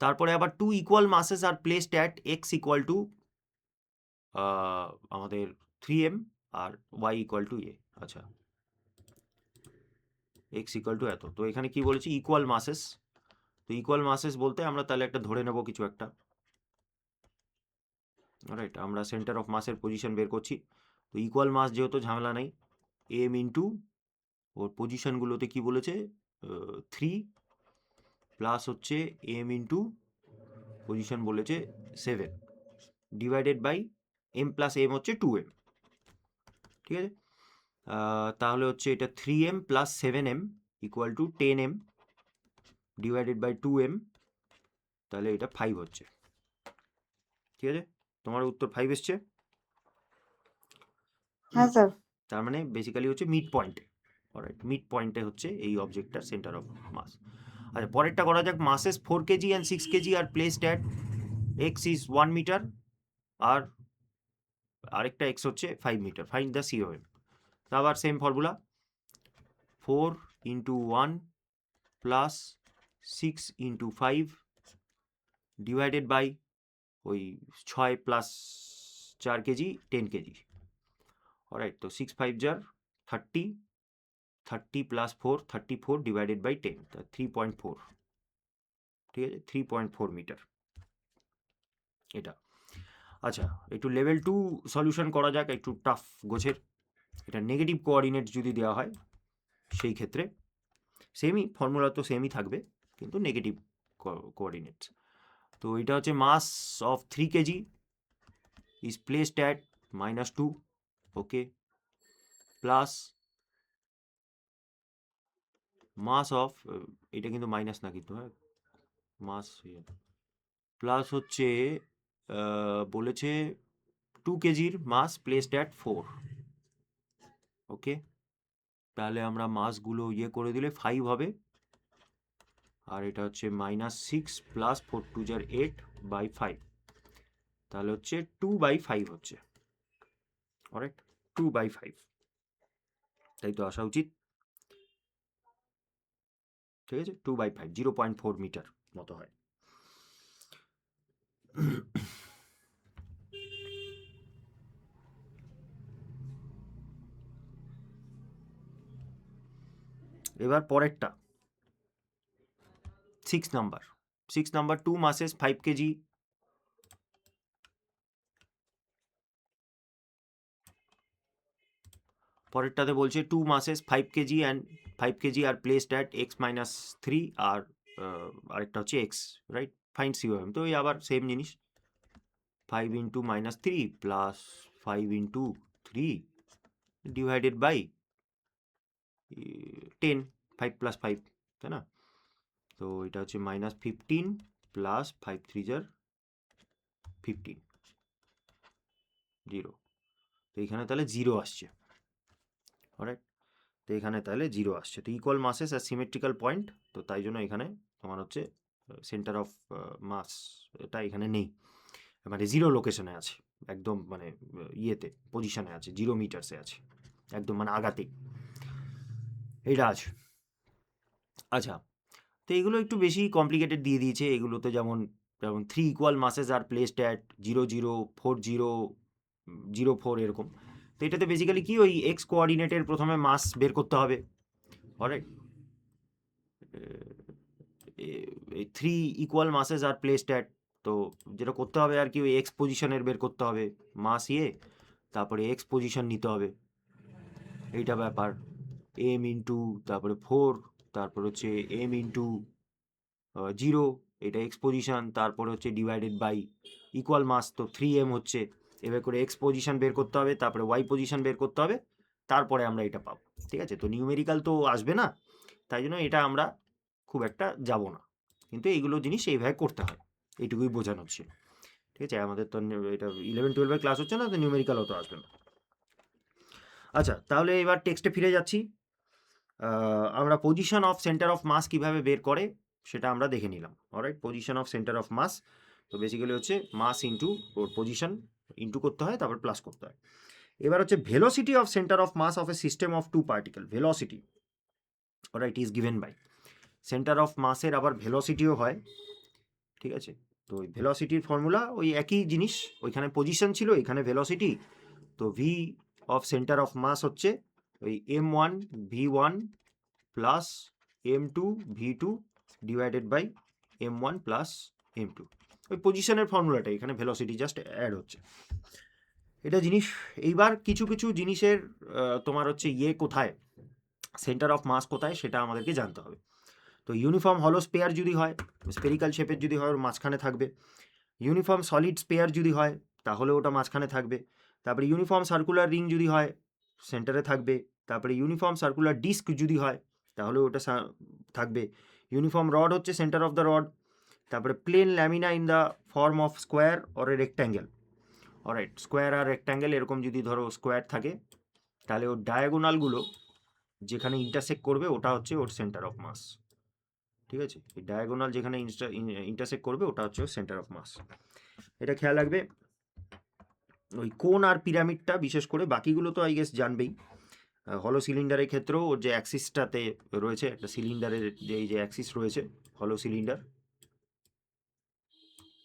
Speaker 1: তারপরে আবার 2 equal masses are placed at x equal to আমাদের 3m আর y ইকুয়াল টু এ। আচ্ছা, এক্স ইকুয়াল টু এত, তো এখানে কি বলেছি, ইকুয়াল মাসেস। তো ইকুয়াল মাসেস বলতে আমরা তাহলে একটা ধরে নেব কিছু একটা, রাইট, আমরা সেন্টার অফ মাসের পজিশন বের করছি। তো ইকুয়াল মাস যেহেতু ঝামেলা নেই, এম ইন্টু ওর পজিশনগুলোতে কি বলেছে 3 প্লাস হচ্ছে এম ইন্টু পজিশন বলেছে 7 divided by M plus M হচ্ছে 2m, ঠিক আছে। তাহলে হচ্ছে এটা 3m plus 7m equal to 10m divided by 2m, তাহলে এটা 5 হচ্ছে, ঠিক আছে। তোমার উত্তর 5 এসছে।
Speaker 2: হ্যাঁ স্যার।
Speaker 1: তার মানে বেসিক্যালি হচ্ছে মিড পয়েন্টে, অলরাইট, মিড পয়েন্টে হচ্ছে এই অবজেক্টটার সেন্টার অফ মাস। আচ্ছা, পরেরটা করা যাক। Masses 4 KG and 6 KG are placed at x is 1 metre আর আরেকটা এক্স হচ্ছে 5 মিটার, ফাইন্ড দ্য সিওএম। আবার same formula, 4 into 1 plus 6 into 5 divided by ওই 6 প্লাস 4 কেজি 10 কেজি, অলরাইট। তো 6 5 jar 30, 30 প্লাস 4 34 ডিভাইডেড বাই 10, 3.4, ঠিক আছে, 3.4 মিটার এটা। আচ্ছা, একটু লেভেল 2 সলিউশন করা যাক, একটু টাফ গোছের। এটা নেগেটিভ কোঅর্ডিনেট যদি দেওয়া হয় সেই ক্ষেত্রে সেমই ফর্মুলা, তো সেমই থাকবে কিন্তু নেগেটিভ কোঅর্ডিনেটস। তো এটা হচ্ছে mass of 3 KG is placed at -2, okay, plus mass of, এটা কিন্তু মাইনাস না কিন্তু, হ্যাঁ, মাস প্লাস হচ্ছে বলেছে 2 কেজির মাস প্লেসড অ্যাট 4, ওকে। তাহলে আমরা মাসগুলো ইয়ে করে দিলে 5 হবে, আর এটা হচ্ছে -6 প্লাস 4 2 jar 8 বাই 5, তাহলে হচ্ছে 2/5 হচ্ছে, অলরাইট, 2/5, তাই তো আসা উচিত, ঠিক আছে। 2/5 0.4 মিটার মতো হয়। এবার পরেরটা 6 নাম্বার 2 মাসেস 5 কেজি পরেরটাতে বলছে 2 মাসেস 5 KG and 5 KG are placed at x-3 আর আরেকটা হচ্ছে x, রাইট, ফাইন্ড সিওএম। তো এই আবার সেম জিনিস, 5 into -3 plus 5 into 3 divided by 10, 5 plus 5, তাই না। তো এটা হচ্ছে -15 প্লাস 5 3 jar 15, 0। তো এখানে তাহলে 0 আসছে, অলরাইট। তো এখানে তাহলে 0 আসছে। তো ইকুয়াল মাসেস আর সিমেট্রিক্যাল পয়েন্ট, তো তাই জন্য এখানে তোমার হচ্ছে সেন্টার অফ মাস এটা এখানে নেই, মানে 0 লোকেশনে আছে, একদম মানে ইয়েতে পজিশনে আছে, 0 মিটার্সে আছে, একদম মানে আগাতেই এটা আছে। আচ্ছা, তো এগুলো একটু বেশি কমপ্লিকেটেড দিয়ে দিয়েছে এগুলোতে, যেমন 3 equal masses are placed at 0 0 4 0 0 4 এরকম। তো এটাতে বেসিক্যালি কি, ওই এক্স কোঅর্ডিনেটের প্রথমে মাস বের করতে হবে, অলরাইট। এই 3 equal masses are placed at, তো যেটা করতে হবে আর কি, ওই এক্স পজিশনের বের করতে হবে মাস ইয়ে, তারপরে এক্স পজিশন নিতে হবে, এইটা ব্যাপার। এম ইন্টু তারপরে 4, তারপর হচ্ছে এম ইন্টু 0, এটা এক্স পজিশন, তারপরে হচ্ছে ডিভাইডেড বাই ইকুয়াল মাস, তো 3m হচ্ছে, এবার করে এক্স পজিশন বের করতে হবে, তারপরে ওয়াই পজিশন বের করতে হবে, তারপরে আমরা এটা পাবো, ঠিক আছে। তো নিউমেরিক্যাল তো আসবে না, তাই জন্য এটা আমরা খুব একটা যাব না, কিন্তু এইগুলো জিনিস এইভাবে করতে হয়, এইটুকুই বোঝানো ছিল, ঠিক আছে। আমাদের তো এটা 11-12 ক্লাস হচ্ছে না, তো নিউমেরিক্যাল অত আসবে না। আচ্ছা, তাহলে এবার টেক্সটে ফিরে যাচ্ছি। আমরা position of centre of mass কীভাবে বের করে সেটা আমরা দেখে নিলাম, alright. Position of centre of mass, তো বেসিক্যালি হচ্ছে মাস ইন্টু ওর পজিশন ইন্টু করতে হয়, তারপর প্লাস করতে হয়। এবার হচ্ছে velocity of centre of mass of a system of 2 particle, velocity, alright, is given by. Centre of মাসের আবার ভেলোসিটিও হয়, ঠিক আছে। তো ওই ভেলোসিটির ফর্মুলা ওই একই জিনিস, ওইখানে পজিশন ছিল, এখানে ভেলোসিটি। তো V of centre of mass হচ্ছে ওই m1 v1 plus m2 v2 divided by m1 plus m2, ওই পজিশনের ফর্মুলাটা এখানে ভেলোসিটি জাস্ট অ্যাড হচ্ছে, এটা জিনিস। এইবার কিছু কিছু জিনিসের তোমার হচ্ছে কোথায়, সেন্টার অফ মাস কোথায় সেটা আমাদেরকে জানতে হবে। তো ইউনিফর্ম হলো স্পেয়ার যদি হয়, স্পেরিক্যাল শেপের যদি হয় ওর মাঝখানে থাকবে। ইউনিফর্ম সলিড স্পেয়ার যদি হয় তাহলে ওটা মাঝখানে থাকবে। তারপরে ইউনিফর্ম সার্কুলার রিং যদি হয় সেন্টারে থাকবে। তারপরে ইউনিফর্ম সার্কুলার ডিস্ক যদি হয় তাহলে ওটা থাকবে। ইউনিফর্ম রড হচ্ছে সেন্টার অফ দ্য রড। তারপরে plane lamina in the form of square or a rectangle. Alright, square আর রেক্ট্যাঙ্গেল এরকম যদি ধরো স্কোয়ার থাকে তাহলে ওর ডায়াগোনালগুলো যেখানে ইন্টারসেক্ট করবে ওটা হচ্ছে ওর সেন্টার অফ মাস। ঠিক আছে, এই ডায়াগোনাল যেখানে ইন্টারসেক্ট করবে ওটা হচ্ছে ওর সেন্টার অফ মাস, এটা খেয়াল রাখবে। ওই কোন আর পিরামিডটা বিশেষ করে, বাকিগুলো তো আই গেস জানবেই। হলো সিলিন্ডারের ক্ষেত্রেও ওর যে অ্যাক্সিসটাতে রয়েছে একটা সিলিন্ডারের যে এই যে অ্যাক্সিস রয়েছে হলো সিলিন্ডার,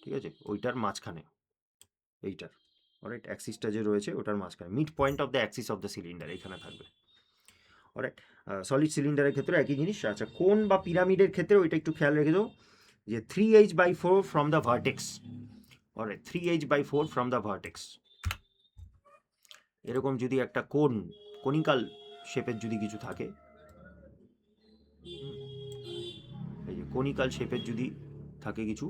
Speaker 1: ঠিক আছে, ওইটার মাঝখানে এইটার অলরাইট অ্যাক্সিসটা যে রয়েছে ওটার মাঝখানে mid point of the axis of the cylinder এখানে থাকবে। অলরাইট, সলিড সিলিন্ডারের ক্ষেত্রে একই জিনিস। আচ্ছা, কোন বা পিরামিডের ক্ষেত্রে ওইটা একটু খেয়াল রেখে দেবো যে 3h/4 from the vertex. Alright, 3h/4 from the vertex. এরকম যদি একটা কনিকাল শেপের যদি কিছু থাকে, এই যে কনিকাল শেপের যদি থাকে কিছু,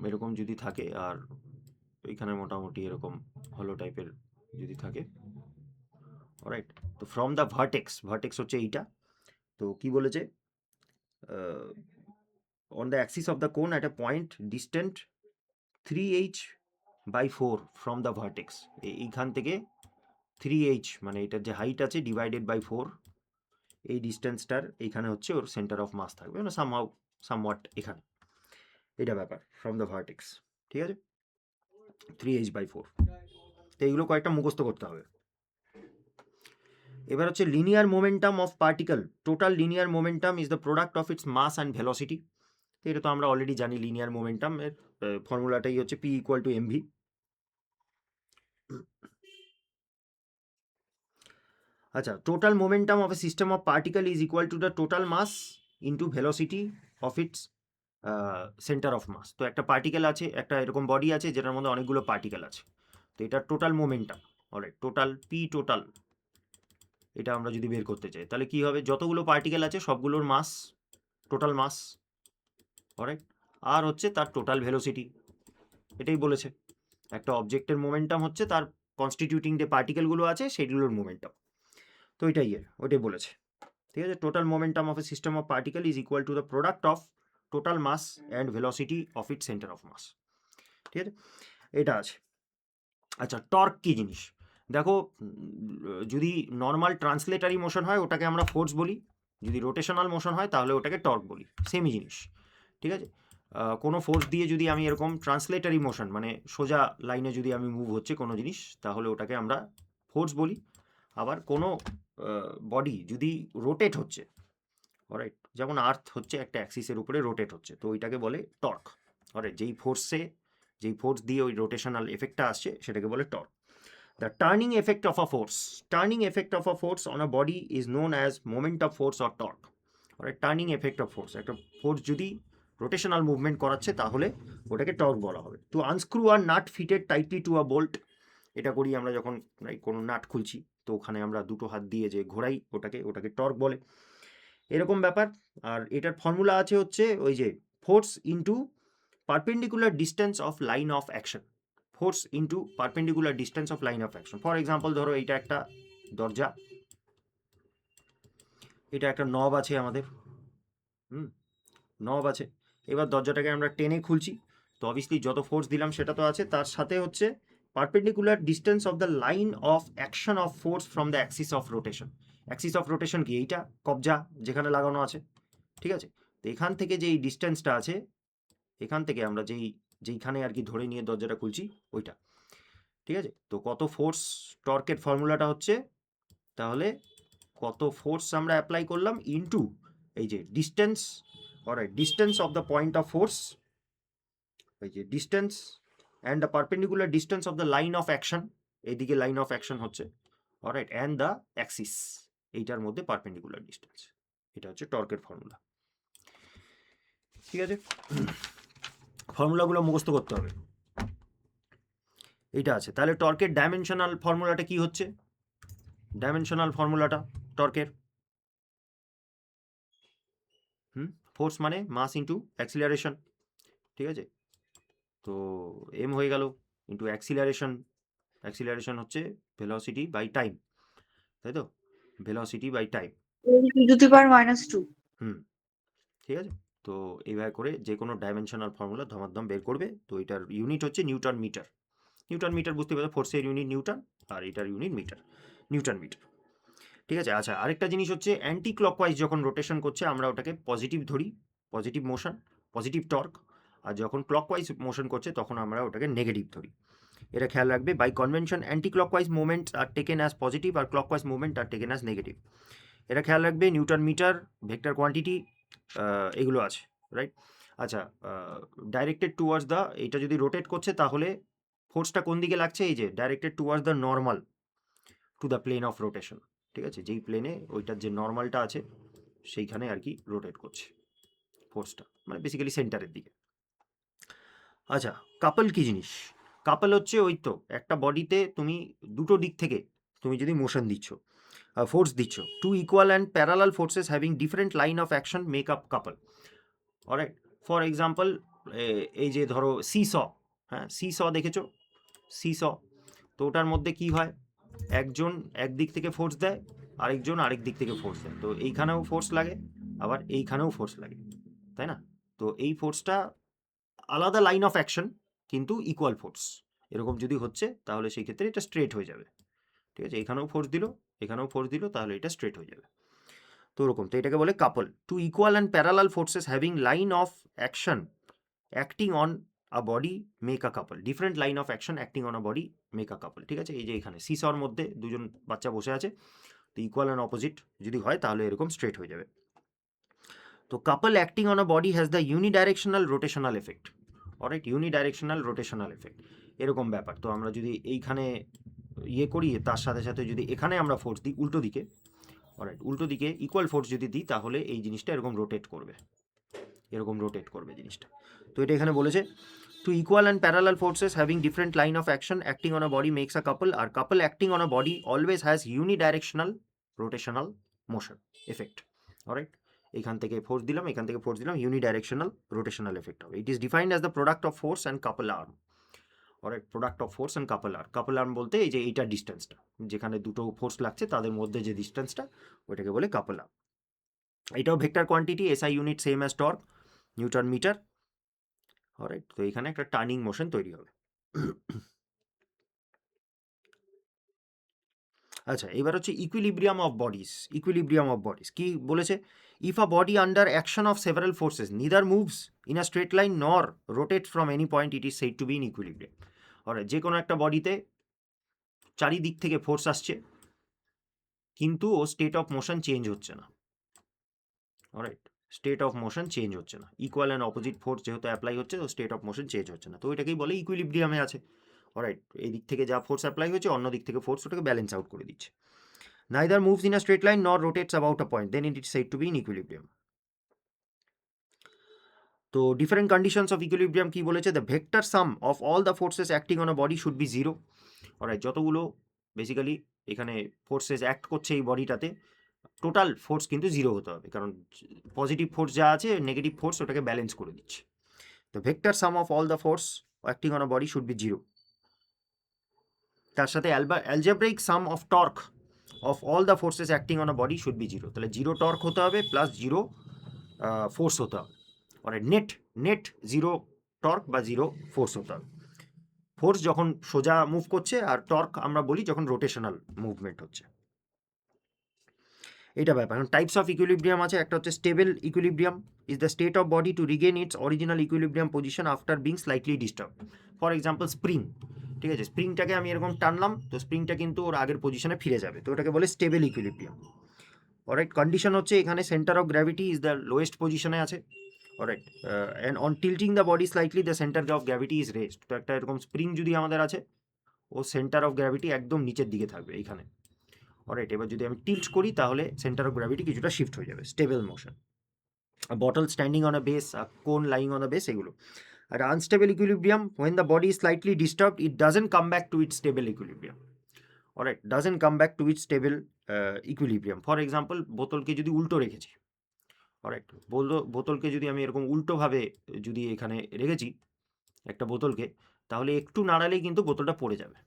Speaker 1: এরকম যদি থাকে আর এইখানে মোটামুটি এরকম হলো টাইপের যদি থাকে, অলরাইট, তো ফ্রম দ্য ভার্টেক্স হচ্ছে এইটা। তো কি বলেছে, on the axis of the cone at a point distant 3h/4 from the vertex. এইখান থেকে 3h মানে এটার যে হাইট আছে ডিভাইডেড বাই 4, এই ডিস্টেন্সটার এইখানে হচ্ছে ওর সেন্টার অফ মাস থাকবে, মানে সামওয়াট এখানে, এটা ব্যাপার ফ্রম দ্য ভার্টেক্স। ঠিক আছে, 3h/4। তো এইগুলো কয়েকটা মুখস্থ করতে হবে। এবার হচ্ছে linear momentum of particle. Total linear momentum is the product of its mass and velocity. তো এটা তো আমরা অলরেডি জানি, লিনিয়ার মোমেন্টাম এর ফর্মুলাটাই হচ্ছে P = mv। আচ্ছা, total momentum of a system of particle is equal to the total mass into velocity of its centre of mass. তো একটা পার্টিকেল আছে, একটা এরকম বডি আছে যেটার মধ্যে অনেকগুলো পার্টিকেল আছে, তো এটা total momentum. Alright, total P total, এটা আমরা যদি বের করতে চাই তাহলে কি হবে, যতগুলো পার্টিকেল আছে সবগুলোর মাস, টোটাল মাস, অলরাইট, আর হচ্ছে তার টোটাল ভেলোসিটি। এটাই বলেছে, একটা অবজেক্টের মোমেন্টাম হচ্ছে তার কনস্টিটিউটিং যে পার্টিকেলগুলো আছে সেগুলোর মোমেন্টাম। তো ওইটাই বলেছে। ঠিক আছে, total momentum of a system of particle is equal to the product of total mass and velocity of it centre of mass. ঠিক আছে, এটা আছে। আচ্ছা, টর্ক কী জিনিস দেখো, যদি নর্মাল ট্রান্সলেটারি মোশন হয় ওটাকে আমরা ফোর্স বলি, যদি রোটেশনাল মোশন হয় তাহলে ওটাকে টর্ক বলি, সেমই জিনিস। ঠিক আছে, কোনো ফোর্স দিয়ে যদি আমি এরকম ট্রান্সলেটারি মোশন মানে সোজা লাইনে যদি আমি মুভ হচ্ছে কোনো জিনিস তাহলে ওটাকে আমরা ফোর্স বলি। আবার কোনো বডি যদি রোটেট হচ্ছে, অলরাইট, যেমন আর্থ হচ্ছে একটা অ্যাক্সিসের উপরে রোটেট হচ্ছে, তো ওইটাকে বলে টর্ক। অলরাইট, যেই ফোর্স দিয়ে ওই রোটেশনাল এফেক্টটা আসছে সেটাকে বলে torque. The turning effect of a force on a body is known as moment of force or torque. Alright, turning effect of force, একটা ফোর্স যদি রোটেশনাল মুভমেন্ট করাচ্ছে তাহলে ওটাকে টর্ক বলা হবে। To unscrew a nut fitted tightly to a bolt, এটা করি আমরা যখন কোনো নাট খুলছি, তো ওখানে আমরা দুটো হাত দিয়ে যে ঘোরাই ওটাকে টর্ক বলে, এরকম ব্যাপার। আর এটার ফর্মুলা আছে হচ্ছে ওই যে force into perpendicular distance of line of action. Force into perpendicular distance of line of action. For example ধরো এইটা একটা দরজা, এটা একটা নব আছে আমাদের, নব আছে, এবার দরজাটাকে আমরা টেনে খুলছি, তো অবভিয়াসলি যত ফোর্স দিলাম সেটা তো আছে, তার সাথে হচ্ছে perpendicular distance of the line of action of force from the axis of rotation. Axis of rotation কি, এইটা কবজা যেখানে লাগানো আছে, ঠিক আছে, তো এখান থেকে যে এই ডিস্টেন্সটা আছে, এখান থেকে আমরা যেইখানে আর কি ধরে নিয়ে দরজাটা খুলছি ওইটা, ঠিক আছে, তো কত ফোর্স, টর্কের ফর্মুলাটা হচ্ছে তাহলে কত ফোর্স আমরা অ্যাপ্লাই করলাম ইনটু এই যে distance, alright, distance of the point of force, এই যে distance and the perpendicular distance of the line of action, এইদিকে লাইন অফ অ্যাকশন হচ্ছে, অলরাইট, অ্যান্ড দ্য অ্যাক্সিস, এইটার মধ্যে পারপেন্ডিকুলার ডিস্টেন্স। এটা হচ্ছে টর্কের ফর্মুলা। ঠিক আছে, ফর্মুলাগুলো মুখস্থ করতে হবে। এটা আছে, তাহলে টর্কের ডাইমেনশনাল ফর্মুলাটা কি হচ্ছে? ডাইমেনশনাল ফর্মুলাটা টর্কের ফোর্স মানে মাস ইন্টু অ্যাক্সিলারেশন। ঠিক আছে, তো এম হয়ে গেল ইন্টু অ্যাক্সিলারেশন। অ্যাক্সিলারেশন হচ্ছে ভেলোসিটি বাই টাইম, তাই তো? Velocity by time.
Speaker 2: e⁻²।
Speaker 1: ঠিক আছে, তো এইভাবে করে যে কোনো ডাইমেনশনাল ফর্মুলা ধমাধম বের করবে। তো এটার ইউনিট হচ্ছে নিউটন মিটার। নিউটন মিটার বুঝতে পারছো, ফোর্সের ইউনিট নিউটন, আর এটার ইউনিট মিটার, নিউটন মিটার। ঠিক আছে, আচ্ছা আরেকটা জিনিস হচ্ছে অ্যান্টি ক্লকওয়াইজ যখন রোটেশন করছে আমরা ওটাকে পজিটিভ ধরি, পজিটিভ মোশন, পজিটিভ টর্ক। আর যখন ক্লকওয়াইজ মোশন করছে তখন আমরা ওটাকে নেগেটিভ ধরি। এটা খেয়াল রাখবে, by convention anti clockwise movements are taken as positive আর clockwise movement are taken as negative. এটা খেয়াল রাখবে, নিউটন মিটার, ভেক্টর কোয়ান্টিটি, এগুলো আছে, রাইট? আচ্ছা, ডাইরেক্টেড টুয়ার্ডস দ্য, এটা যদি রোটেট করছে তাহলে ফোর্সটা কোন দিকে লাগছে? এই যে directed towards the normal to the plane of rotation. ঠিক আছে, যেই প্লেনে ওইটার যে নর্মালটা আছে সেইখানে আর কি রোটেট করছে ফোর্সটা, মানে বেসিক্যালি সেন্টারের দিকে। আচ্ছা, কাপল কি জিনিস? কাপল হচ্ছে ওই তো একটা বডিতে তুমি দুটো দিক থেকে তুমি যদি মোশন দিচ্ছ, ফোর্স দিচ্ছ, two equal and parallel forces having different line of action make up couple. Alright, for example এই যে ধরো সি-স, হ্যাঁ সি-স দেখেছো? সি-স, তো ওটার মধ্যে কি হয়, একজন একদিক থেকে ফোর্স দেয়, আরেকজন আরেক দিক থেকে ফোর্স দেয়। তো এইখানেও ফোর্স লাগে, আবার এইখানেও ফোর্স লাগে, তাই না? তো এই ফোর্সটা আলাদা লাইন অফ অ্যাকশন কিন্তু ইকুয়াল ফোর্স, এরকম যদি হচ্ছে তাহলে সেই ক্ষেত্রে এটা স্ট্রেট হয়ে যাবে। ঠিক আছে, এখানেও ফোর্স দিল, এখানেও ফোর্স দিল, তাহলে এটা স্ট্রেট হয়ে যাবে। তো ওরকম, তো এটাকে বলে couple. Two equal and parallel forces having line of action acting on a body make a couple. Different line of action acting on a body make a couple. ঠিক আছে, এই যে এখানে সিসর মধ্যে দুজন বাচ্চা বসে আছে, তো ইকুয়াল অ্যান্ড অপোজিট যদি হয় তাহলে এরকম স্ট্রেট হয়ে যাবে। তো couple acting on a body has the unidirectional rotational effect. Alright, unidirectional rotational effect, এরকম ব্যাপার। তো আমরা যদি এইখানে ইয়ে করি, তার সাথে সাথে যদি এখানে আমরা ফোর্স দিই উল্টো দিকে, অলরাইট, উল্টো দিকে ইকুয়াল ফোর্স যদি দিই তাহলে এই জিনিসটা এরকম রোটেট করবে, এরকম রোটেট করবে জিনিসটা। তো এটা এখানে বলেছে two equal and parallel forces having different line of action acting on a body makes a couple. আর couple acting on a body always has unidirectional rotational motion effect. Alright, এখান থেকে ফোর্স দিলাম, এখান থেকে ফোর্স দিলাম, ইউনিডাইরেকশনাল রোটেশনাল এফেক্ট হবে। It is defined as the product of force and couple arm. Alright, product of force and couple arm. Couple arm বলতে এই যে এইটার ডিস্টেন্সটা, যেখানে দুটো ফোর্স লাগছে তাদের মধ্যে যে ডিস্টেন্সটা, ওইটাকে বলে কাপল আর্ম। এটাও vector quantity, SI unit same as torque, newton metre. Alright, তো এখানে একটা টার্নিং মোশন তৈরি হবে। আচ্ছা, এবার হচ্ছে equilibrium of bodies. Equilibrium of bodies কি বলেছে? If a body under action of several forces neither moves in a straight line nor rotate from any point it is said to be in equilibrium. Alright, যে কোনো একটা বডিতে চারিদিক থেকে ফোর্স আসছে কিন্তু ও স্টেট অফ মোশন চেঞ্জ হচ্ছে না। Alright, state of motion change হচ্ছে না, ইকুয়াল অ্যান্ড অপোজিট ফোর্স যেহেতু অ্যাপ্লাই হচ্ছে তো স্টেট অফ মোশন চেঞ্জ হচ্ছে না, তো ওইটাকেই বলে ইকুইলিব্রিয়ামে আছে। অলরাইট, এই দিক থেকে যা ফোর্স অ্যাপ্লাই হয়েছে অন্য দিক থেকে ফোর্স ওটাকে ব্যালেন্স আউট করে দিচ্ছে। Neither moves in a straight line nor rotates about a point, then it is said to be in equilibrium. তো different conditions of equilibrium কি বলেছে? The vector sum of all the forces acting on a body should be 0. Alright, যতগুলো বেসিক্যালি এখানে ফোর্সেস অ্যাক্ট করছে এই বডিটাতে, টোটাল ফোর্স কিন্তু 0 হতে হবে, কারণ পজিটিভ ফোর্স যা আছে নেগেটিভ ফোর্স ওটাকে ব্যালেন্স করে দিচ্ছে। The vector sum of all the force acting on a body should be 0. তার সাথে algebraic sum of torque of all the forces acting on a body should be 0. তাহলে 0 টর্ক হতে হবে প্লাস 0 ফোর্স হতে হবে। অলরাইট, নেট 0 টর্ক বা 0 ফোর্স হতে হবে। ফোর্স যখন সোজা মুভ করছে আর টর্ক আমরা বলি যখন রোটেশনাল মুভমেন্ট হচ্ছে। এটা ব্যাপার। এখন টাইপস অফ ইকুইলিব্রিয়াম আছে, একটা হচ্ছে stable equilibrium, is the state of body to regain its original equilibrium position after being slightly disturb. For example spring, ঠিক আছে, স্প্রিংটাকে আমি এরকম টানলাম তো স্প্রিংটা কিন্তু ওর আগের পজিশনে ফিরে যাবে, তো ওটাকে বলে স্টেবল ইকুইলিব্রিয়াম। অলরাইট, কন্ডিশন হচ্ছে এখানে centre of gravity is the lowest পজিশনে আছে। Alright, and on tilting the body slightly the centre of gravity is rest. তো একটা এরকম স্প্রিং যদি আমাদের আছে, ও সেন্টার অফ গ্র্যাভিটি একদম নিচের দিকে থাকবে এইখানে। অলরাইট, এবার যদি আমি টিল্ট করি তাহলে সেন্টার অফ গ্র্যাভিটি কিছুটা শিফট হয়ে যাবে, stable motion. Bottle standing on a base, cone lying on a base, এগুলো। আর unstable equilibrium, when the body is slightly disturbed it doesn't come back to its stable equilibrium, alright, doesn't come back to its stable equilibrium. For example, বোতলকে যদি উল্টো রেখেছি, অলরাইট, বোতলকে যদি আমি এরকম উল্টোভাবে যদি এখানে রেখেছি একটা বোতলকে, তাহলে একটু নাড়ালেই কিন্তু বোতলটা পড়ে যাবে,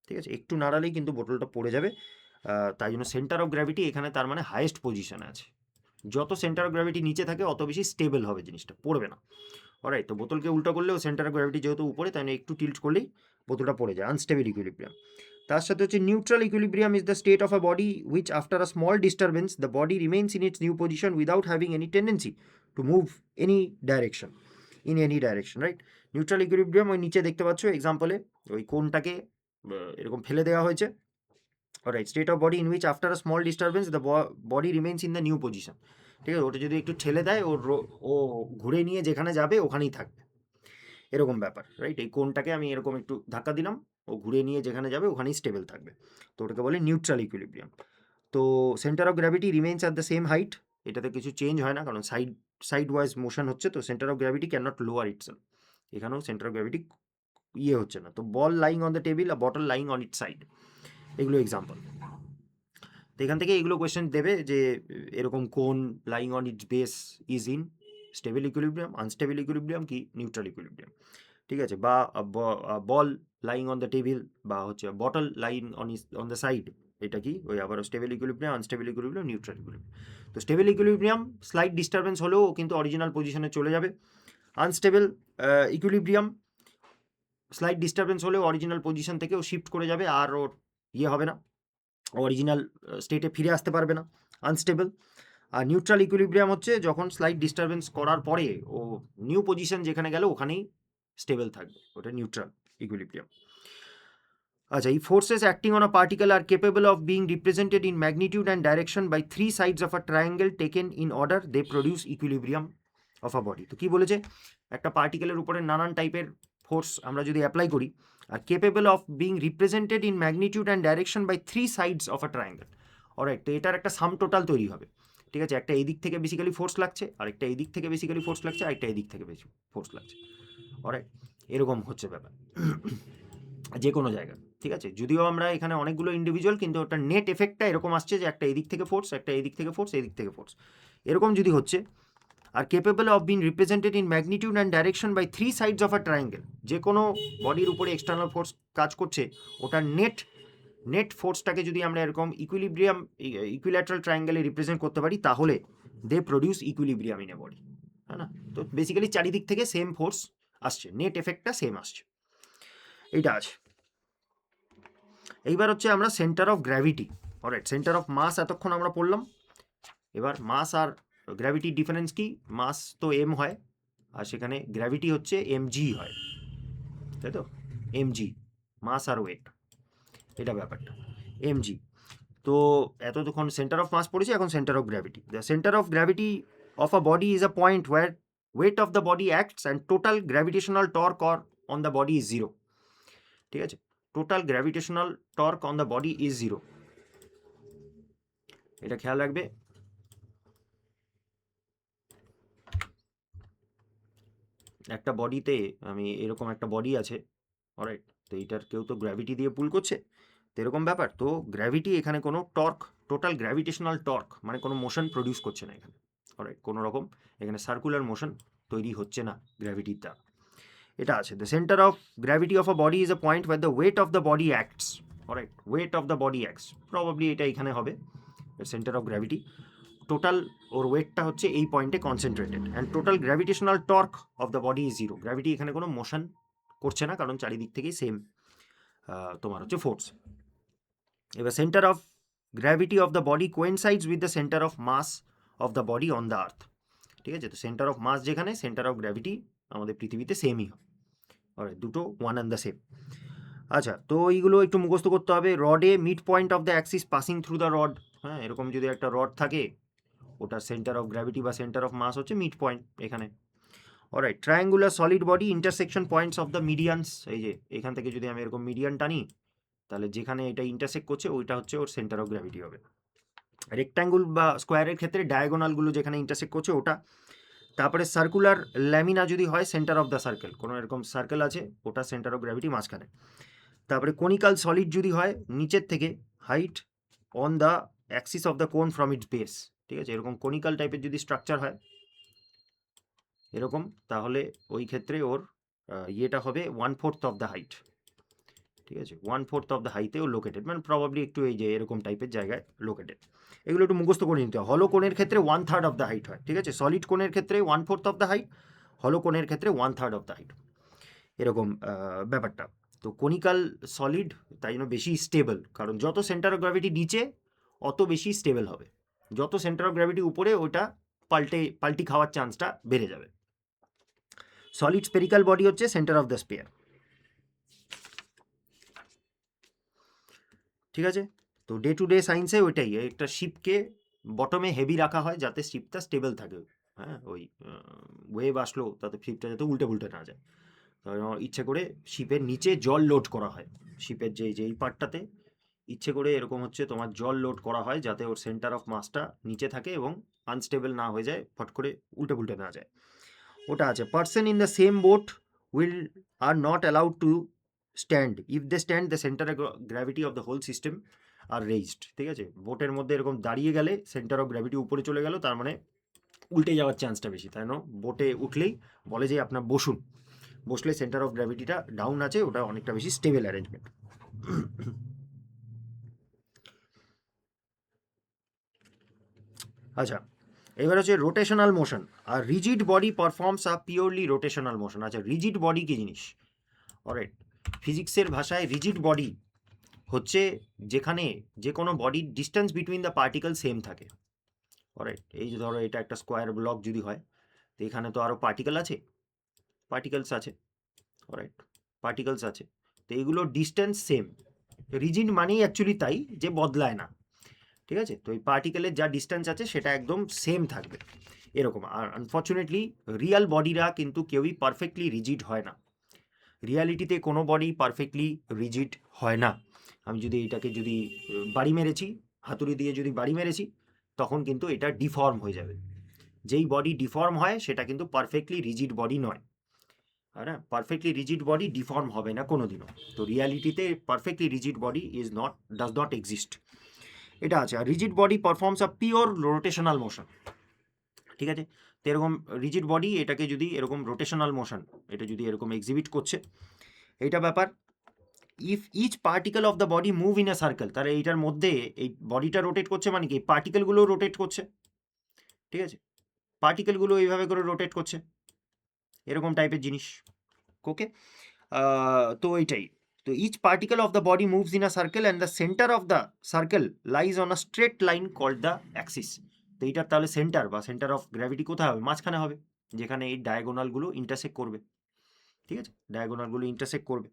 Speaker 1: ঠিক আছে, একটু নাড়ালেই কিন্তু বোতলটা পড়ে যাবে। তাই জন্য সেন্টার অফ গ্র্যাভিটি এখানে তার মানে হাইয়েস্ট পজিশনে আছে। যত সেন্টার অফ গ্র্যাভিটি নিচে থাকে অত বেশি স্টেবল হবে জিনিসটা, পড়বে না। অলরাইট, তো বোতলকে উল্টো করলেও সেন্টার অফ গ্র্যাভিটি যেহেতু উপরে, তাই একটু টিল্ট করলেই বোতলটা পড়ে যায়, আনস্টেবল ইকুইলিব্রিয়াম। তার সাথে হচ্ছে neutral equilibrium is the state of a body which after a small disturbance the body remains in it's new position without having any tendency to move any direction, in any direction, right. Neutral equilibrium ওই নিচে দেখতে পাচ্ছ এক্সাম্পলে, ওই কোনটাকে এরকম ফেলে দেওয়া হয়েছে। Alright, state of body in which after a small disturbance the body remains in the new position, ঠিক আছে, ওটা যদি একটু ঠেলে দেয় ও ঘুরে নিয়ে যেখানে যাবে ওখানেই থাকবে, এরকম ব্যাপার, রাইট। এই কোনটাকে আমি এরকম একটু ধাক্কা দিলাম, ও ঘুরে নিয়ে যেখানে যাবে ওখানেই স্টেবল থাকবে, তো ওটাকে বলে নিউট্রাল ইকুইলিব্রিয়াম। তো centre of gravity remains at the same height, এটাতে কিছু চেঞ্জ হয় না কারণ সাইড ওয়াইজ মোশন হচ্ছে, তো centre of gravity can not lower itself, এখানেও সেন্টার অফ গ্র্যাভিটি হচ্ছে না। তো ball lying on the table, a bottle lying on it side, এগুলো এক্সাম্পল। তো এখান থেকে এগুলো কোয়েশ্চেন দেবে যে এরকম cone lying on its base is in stable equilibrium, unstable equilibrium কি নিউট্রাল ইকুইলিব্রিয়াম, ঠিক আছে, বা ball lying on the table, বা হচ্ছে bottle lying on the side, এটা কি ওই আবার stable equilibrium, unstable equilibrium, neutral equilibrium. তো স্টেবল ইকুইলিব্রিয়াম স্লাইট ডিস্টারবেন্স হলেও কিন্তু অরিজিনাল পজিশনে চলে যাবে, আনস্টেবল ইকুইলিব্রিয়াম স্লাইট ডিস্টারবেন্স হলেও অরিজিনাল পজিশন থেকেও শিফট করে যাবে, আর ওর হবে না, অরিজিনাল স্টেটে ফিরে আসতে পারবে না, আনস্টেবল। আর নিউট্রাল ইকুইলিব্রিয়াম হচ্ছে যখন স্লাইট ডিস্টারবেন্স করার পরে ও নিউ পজিশন যেখানে গেল ওখানেই স্টেবল থাকবে, ওটা নিউট্রাল ইকুইলিব্রিয়াম। আচ্ছা, এই forces acting on a particle are capable of being represented in magnitude and direction by 3 sides of a triangle taken in order they produce equilibrium of a body. তো কী বলেছে, একটা পার্টিকেলের উপরে নানান টাইপের ফোর্স আমরা যদি অ্যাপ্লাই করি, are capable of being represented in magnitude and direction by 3 sides of a triangle, alright, তো এটার একটা সাম টোটাল তৈরি হবে, ঠিক আছে, একটা এই দিক থেকে বেসিক্যালি ফোর্স লাগছে, আরেকটা এই দিক থেকে বেসিক্যালি ফোর্স লাগছে, আরেকটা এই দিক থেকে বেশি ফোর্স লাগছে, অলরাইট, এরকম হচ্ছে ব্যাপার যে কোনো জায়গা, ঠিক আছে, যদিও আমরা এখানে অনেকগুলো ইন্ডিভিজুয়াল, কিন্তু ওটা নেট এফেক্টটা এরকম আসছে যে একটা এই দিক থেকে ফোর্স, একটা এই দিক থেকে ফোর্স, এই দিক থেকে ফোর্স, এরকম যদি হচ্ছে। Are capable of being represented in magnitude and direction by 3 sides of a triangle, যে কোনো বডির উপরে এক্সটার্নাল ফোর্স কাজ করছে, ওটার নেট ফোর্সটাকে যদি আমরা এরকম ইকুইল্যাটারাল ট্রায়াঙ্গেলে রিপ্রেজেন্ট করতে পারি, তাহলে they produce equilibrium in a body, হ্যাঁ না। তো বেসিক্যালি চারিদিক থেকে সেম ফোর্স আসছে, নেট এফেক্টটা সেম আসছে, এইটা আছে। এইবার হচ্ছে আমরা centre of gravity, alright, centre of mass এতক্ষণ আমরা পড়লাম। এবার মাস আর গ্র্যাভিটির ডিফারেন্স কি, মাস তো এম হয়, আর সেখানে গ্র্যাভিটি হচ্ছে mg হয়, তাই তো, mg, মাস আর ওয়েট, এটা ব্যাপারটা mg। তো এতক্ষণ সেন্টার অফ মাস পড়েছি, এখন centre of gravity. The centre of gravity of a body is a point where weight of the body acts and total gravitational torque on the body is zero, ঠিক আছে, total gravitational torque on the body is zero, এটা খেয়াল রাখবে। একটা বডিতে আমি এরকম একটা বডি আছে, অলরাইট, তো এইটার কেউ তো গ্র্যাভিটি দিয়ে পুল করছে, তো এরকম ব্যাপার। তো গ্র্যাভিটি এখানে কোনো টর্ক, টোটাল গ্র্যাভিটেশনাল টর্ক মানে কোনো মোশন প্রডিউস করছে না এখানে, অলরাইট, কোনো রকম এখানে সার্কুলার মোশন তৈরি হচ্ছে না গ্র্যাভিটির দ্বারা, এটা আছে। The centre of gravity of a body is a point where the weight of the body acts, alright, weight of the body acts, probably এটা এখানে হবে সেন্টার অফ গ্র্যাভিটি। টোটাল ওর ওয়েটটা হচ্ছে এই পয়েন্টে concentrated, and total gravitational torque of the body is zero, gravity এখানে কোনো মোশন করছে না কারণ চারিদিক থেকেই সেম তোমার হচ্ছে ফোর্স। এবার centre of gravity of the body coincides with the centre of mass of the body on the earth, ঠিক আছে, তো সেন্টার অফ মাস যেখানে, সেন্টার অফ গ্র্যাভিটি আমাদের পৃথিবীতে সেমই হয়, দুটো ওয়ান অ্যান্ড দ্য সেম। আচ্ছা, তো এইগুলো একটু মুখস্থ করতে হবে। রডে mid point of the axis passing through the rod, হ্যাঁ, এরকম যদি একটা রড থাকে, ওটার সেন্টার অফ গ্র্যাভিটি বা সেন্টার অফ মাস হচ্ছে মিড পয়েন্ট এখানে, alright. Triangular solid body intersection points of the medians, এই যে এখান থেকে যদি আমি এরকম মিডিয়ান টানি, তাহলে যেখানে এটা ইন্টারসেক্ট করছে ওইটা হচ্ছে ওর সেন্টার অফ গ্র্যাভিটি হবে। রেক্ট্যাঙ্গুল বা স্কোয়ারের ক্ষেত্রে ডায়াগোনালগুলো যেখানে ইন্টারসেক্ট করছে ওটা। তারপরে সার্কুলার ল্যামিনা যদি হয় সেন্টার অফ দ্য সার্কেল, কোনো এরকম সার্কেল আছে ওটা সেন্টার অফ গ্র্যাভিটি মাঝখানে। তারপরে কনিক্যাল সলিড যদি হয় নিচের থেকে height on the axis of the কোন ফ্রম ইটস বেস, ঠিক আছে, এরকম কনিক্যাল টাইপের যদি স্ট্রাকচার হয় এরকম, তাহলে ওই ক্ষেত্রে ওর ইয়েটা হবে 1/4 অফ দ্য হাইট, ঠিক আছে, 1/4 অফ দ্য হাইটে ও লোকেটেড, মানে প্রবাবলি একটু এই যে এরকম টাইপের জায়গায় লোকেটেড। এগুলো একটু মুখস্থ করে নিতে হয়। হলো কোণের ক্ষেত্রে 1/3 অফ দ্য হাইট হয়, ঠিক আছে, সলিড কোণের ক্ষেত্রে 1/4 অফ দ্য হাইট, হলো কোণের ক্ষেত্রে 1/3 অফ দ্য হাইট, এরকম ব্যাপারটা। তো কনিক্যাল সলিড তাই জন্য বেশি স্টেবল, কারণ যত সেন্টার অফ গ্র্যাভিটি নিচে অত বেশি স্টেবল হবে, যত সেন্টার অফ গ্র্যাভিটি উপরে ওটা পাল্টি খাওয়ার চান্সটা বেড়ে যাবে। সলিড স্পেরিক্যাল বডি হচ্ছে সেন্টার অফ দ্য স্পেয়ার, ঠিক আছে। তো ডে টু ডে সায়েন্সে ওইটাই, একটা শিপকে বটমে হেভি রাখা হয় যাতে শিপটা স্টেবল থাকে, হ্যাঁ, ওই ওয়েভ আসলো তাতে শিপটা যাতে উল্টে পুল্টে না যায়। ইচ্ছে করে শিপের নিচে জল লোড করা হয়, শিপের যেই পার্টটাতে ইচ্ছে করে এরকম হচ্ছে তোমার জল লোড করা হয় যাতে ওর সেন্টার অফ মাসটা নিচে থাকে এবং আনস্টেবল না হয়ে যায়, ফট করে উল্টে পুল্টে না যায়, ওটা আছে। Person in the same boat will are not allowed to stand, if they stand the centre gravity of the whole system are raised, ঠিক আছে, বোটের মধ্যে এরকম দাঁড়িয়ে গেলে সেন্টার অফ গ্র্যাভিটি উপরে চলে গেল, তার মানে উল্টে যাওয়ার চান্সটা বেশি, তাই না, বোটে উঠলেই বলে যে আপনার বসুন, বসলে সেন্টার অফ গ্র্যাভিটিটা ডাউন আছে, ওটা অনেকটা বেশি স্টেবল অ্যারেঞ্জমেন্ট। আচ্ছা, এবার হচ্ছে রোটেশনাল মোশন। আর রিজিড বডি পারফর্মস আ পিওরলি রোটেশনাল মোশন। আচ্ছা, রিজিড বডি কি জিনিস? অলরাইট, ফিজিক্সের ভাষায় রিজিড বডি হচ্ছে যেখানে যে কোনো বডির distance between the particle same থাকে। অলরাইট, এই যে ধরো এটা একটা স্কোয়ার ব্লক যদি হয়, তো এখানে তো আরও পার্টিকেলস আছে, অলরাইট, পার্টিকেলস আছে, তো এগুলোর ডিস্টেন্স সেম। রিজিড মানেই অ্যাকচুয়ালি তাই যে বদলায় না, ঠিক আছে, তো এই পার্টিকেলের যা ডিস্টেন্স আছে সেটা একদম সেম থাকবে এরকম। আর আনফর্চুনেটলি রিয়াল বডিরা কিন্তু কেউই পারফেক্টলি রিজিড হয় না, রিয়ালিটিতে কোনো বডি পারফেক্টলি রিজিড হয় না। আমি যদি এটাকে বাড়ি মেরেছি, হাতুড়ি দিয়ে যদি বাড়ি মেরেছি, তখন কিন্তু এটা ডিফর্ম হয়ে যাবে। যেই বডি ডিফর্ম হয় সেটা কিন্তু পারফেক্টলি রিজিড বডি নয়, হ্যাঁ, পারফেক্টলি রিজিড বডি ডিফর্ম হবে না কোনোদিনও। তো রিয়ালিটিতে perfectly rigid body does not exist, এটা আছে। আর rigid body performs a pure rotational motion, ঠিক আছে, তো এরকম রিজিড বডি এটাকে যদি এরকম রোটেশনাল মোশন, এটা যদি এরকম এক্সিবিট করছে, এইটা ব্যাপার। If each particle of the body move in a circle, তাহলে এইটার মধ্যে এই বডিটা রোটেট করছে মানে কি পার্টিকেলগুলো রোটেট করছে, ঠিক আছে, পার্টিকেলগুলো এইভাবে করে রোটেট করছে, এরকম টাইপের জিনিস, ওকে। তো এইটাই, তো each particle of the body moves in a circle and the centre of the circle lies on a straight line called the axis. তো এইটার তাহলে সেন্টার বা সেন্টার অফ গ্র্যাভিটি কোথায় হবে? মাঝখানে হবে, যেখানে এই ডায়াগোনালগুলো ইন্টারসেক্ট করবে, ঠিক আছে, ডায়াগোনালগুলো ইন্টারসেক্ট করবে।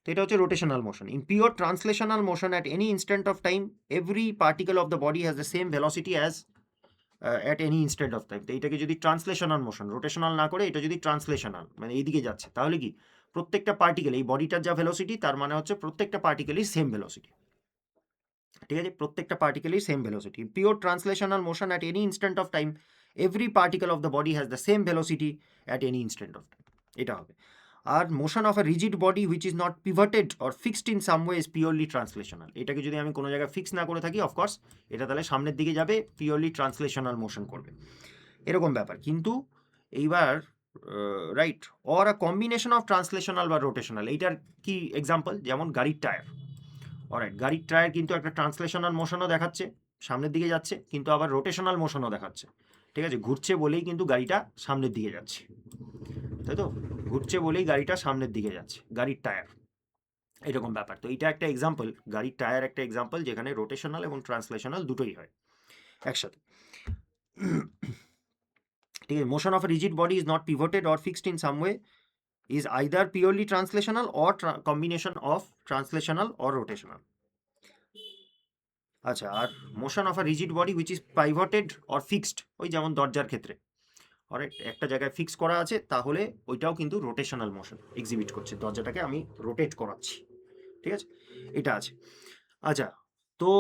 Speaker 1: তো এটা হচ্ছে rotational motion. In pure translational motion at any instant of time every particle of the body has the same velocity as at any instant of time. তো এইটাকে যদি ট্রান্সলেশনাল মোশন, রোটেশনাল না করে এটা যদি ট্রান্সলেশনাল, মানে এইদিকে যাচ্ছে, তাহলে কি প্রত্যেকটা পার্টিকেল, এই বডিটার যা ভেলোসিটি তার মানে হচ্ছে প্রত্যেকটা পার্টিকেলই সেম ভেলোসিটি, ঠিক আছে, প্রত্যেকটা পার্টিকেলই same velocity. Pure translational motion at any instant of time every particle of the body has the same velocity at any instant of time, এটা হবে। আর motion of a rigid body which is not pivoted or fixed in some way is purely translational. এটাকে যদি আমি কোনো জায়গায় ফিক্স না করে থাকি, অফকোর্স এটা তাহলে সামনের দিকে যাবে, পিওরলি ট্রান্সলেশনাল মোশন করবে, এরকম ব্যাপার। কিন্তু এইবার right, or a combination of translational বা রোটেশনাল, এইটার কি এক্সাম্পল? যেমন গাড়ির টায়ার, অলরাইট, গাড়ির টায়ার কিন্তু একটা ট্রান্সলেশনাল মোশনও দেখাচ্ছে, সামনের দিকে যাচ্ছে, কিন্তু আবার রোটেশনাল মোশনও দেখাচ্ছে, ঠিক আছে, ঘুরছে বলেই কিন্তু গাড়িটা সামনের দিকে যাচ্ছে, তাই তো, ঘুরছে বলেই গাড়িটা সামনের দিকে যাচ্ছে, গাড়ির টায়ার, এরকম ব্যাপার। তো এটা একটা এক্সাম্পল, গাড়ির টায়ার একটা এক্সাম্পল যেখানে রোটেশনাল এবং ট্রান্সলেশনাল দুটোই হয় একসাথে, ঠিক আছে। Motion of a rigid body is not pivoted or fixed in some way is either purely translational or combination of translational or rotational. আচ্ছা, আর motion of a rigid body which is pivoted or fixed, ওই যেমন দরজার ক্ষেত্রে, অলরাইট, একটা জায়গায় ফিক্স করা আছে, তাহলে ওইটাও কিন্তু রোটেশনাল মোশন এক্সিবিট করছে, দরজাটাকে আমি রোটেট করাচ্ছি, ঠিক আছে, এটা আছে। আচ্ছা, তো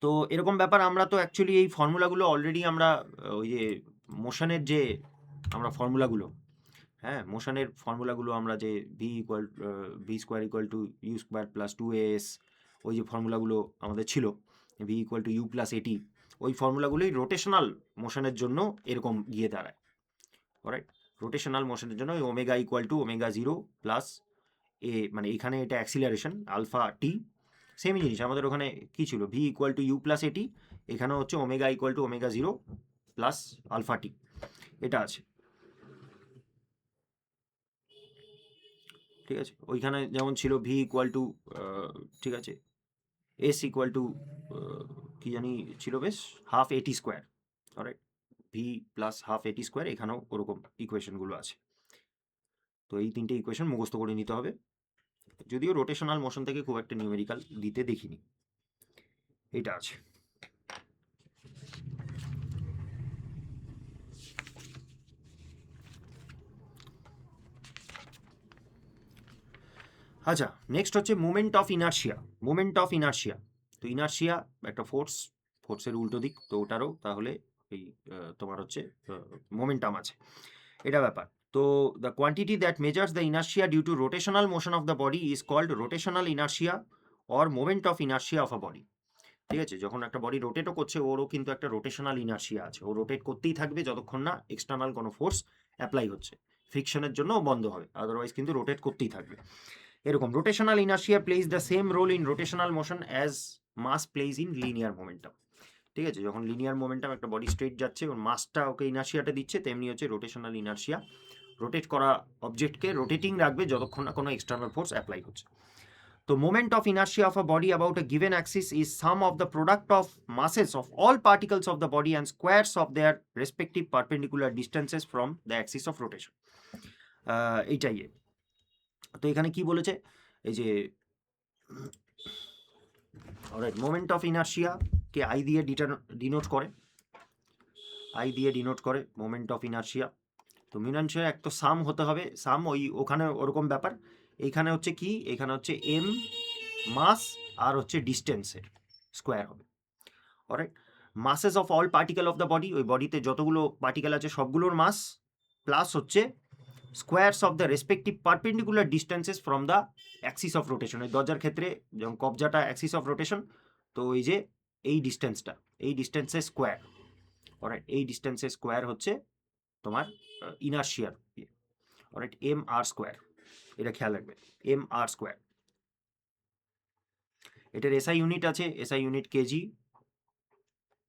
Speaker 1: তো এরকম ব্যাপার, আমরা তো অ্যাকচুয়ালি এই ফর্মুলাগুলো অলরেডি আমরা ওই যে মোশনের যে আমরা ফর্মুলাগুলো, হ্যাঁ, মোশনের ফর্মুলাগুলো আমরা যে v square equal to u square plus 2as, ওই যে ফর্মুলাগুলো আমাদের ছিল, v equal to u plus at, ওই ফর্মুলাগুলোই রোটেশনাল মোশনের জন্য এরকম গিয়ে দাঁড়ায়। অলরাইট, রোটেশনাল মোশনের জন্য ওই omega equal to omega zero plus a, মানে এখানে এটা অ্যাক্সিলারেশন আলফা টি, সেমই জিনিস আমাদের ওখানে কি ছিল, v equal to u plus at, এখানে হচ্ছে omega equal to omega zero plus alpha t, এটা আছে। ঠিক আছে, ওইখানে যেমন ছিল ভি ইকুয়াল টু, ঠিক আছে, এস ইকুয়াল টু কি জানি ছিল বেশ, হাফ এটি square, alright, V plus half এটি স্কোয়ার, এখানেও ওরকম ইকুয়েশনগুলো আছে। তো এই তিনটে ইকুয়েশন মুখস্থ করে নিতে হবে, যদিও রোটেশনাল মোশন থেকে খুব একটা নিউমেরিক্যাল দিতে দেখিনি। এটা আছে। আচ্ছা, নেক্সট হচ্ছে moment of inertia. Moment of inertia, তো ইনার্শিয়া একটা ফোর্সের উল্টো দিক, তো ওটারও তাহলে এই তোমার হচ্ছে মোমেন্টাম আছে, এটা ব্যাপার। তো the quantity that measures the inertia due to rotational motion of the body is called rotational inertia or moment of inertia of a body. ঠিক আছে, যখন একটা বডি রোটেটও করছে, ওরও কিন্তু একটা রোটেশনাল ইনার্শিয়া আছে, ও রোটেট করতেই থাকবে যতক্ষণ না এক্সটার্নাল কোনো ফোর্স অ্যাপ্লাই হচ্ছে, ফ্রিকশনের জন্য বন্ধ হবে, আদারওয়াইজ কিন্তু রোটেট করতেই থাকবে। এরকম rotational inertia plays the same role in rotational motion as mass plays in linear momentum. ঠিক আছে, যখন লিনিয়ার মোমেন্টাম একটা বডি স্ট্রেট যাচ্ছে, ওর মাসটা ওকে ইনার্শিয়াটা দিচ্ছে, তেমনি হচ্ছে রোটেশনাল ইনার্শিয়া রোটেট করা অবজেক্টকে রোটেটিং রাখবে যতক্ষণ না কোনো এক্সটার্নাল ফোর্স অ্যাপ্লাই হচ্ছে। তো moment of inertia of a body about a given Axis is some of the product of masses of all particles of the body and squares of their respective perpendicular distances from the axis of rotation. এইটাই। তো এখানে কি বলেছে, এই যে alright, moment of inertia K I দিয়ে ডিনোট করে, আই দিয়ে ডিনোট করে মোমেন্ট অফ ইনার্শিয়া। তো ইনার্শিয়া এক তো সাম হতে হবে, সাম ওই ওখানে ওরকম ব্যাপার, এইখানে হচ্ছে কি, এখানে হচ্ছে এম মাস আর হচ্ছে ডিস্টেন্সের স্কোয়ার হবে। Alright, মাসেস of all particle of the body, ওই বডিতে যতগুলো পার্টিকেল আছে সবগুলোর মাস, প্লাস হচ্ছে squares of the respective perpendicular distances from the axis of rotation. এই দরজার ক্ষেত্রে যেমন কবজাটা অ্যাক্সিস অফ রোটেশন, তো ওই যে এই ডিস্টেন্সটা, এই ডিস্টেন্সের স্কোয়ার, অলরাইট, এই ডিস্টেন্সের স্কোয়ার হচ্ছে তোমার ইনার্শিয়ার, অলরাইট, এম আর স্কোয়ার, এটা খেয়াল রাখবে, এম আর স্কোয়ার। এটার এসআই ইউনিট আছে, SI unit kg,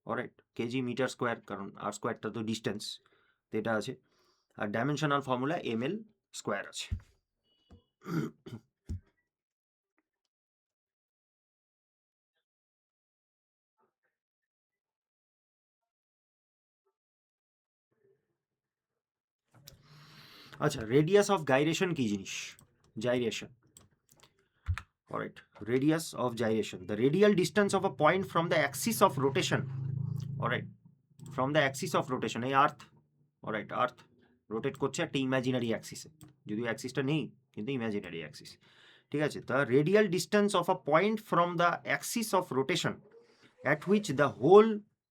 Speaker 1: alright, kg metre square, কারণ আর স্কোয়ারটা তো ডিস্টেন্স, তো এটা আছে। আর dimensional formula M L square আছে। আচ্ছা, রেডিয়াস অফ গাইরেশন কি জিনিস, gyration, alright, radius of gyration, the radial distance of a point from the axis of rotation, alright, from the axis of rotation, এই আর্থ, অলরাইট, আর্থ রোটেট করছে একটা ইমাজিনারি অ্যাক্সিসে, যদিও অ্যাক্সিসটা নেই কিন্তু ইমাজিনারি অ্যাক্সিস। ঠিক আছে, the radial distance of a point from the axis of rotation at which the whole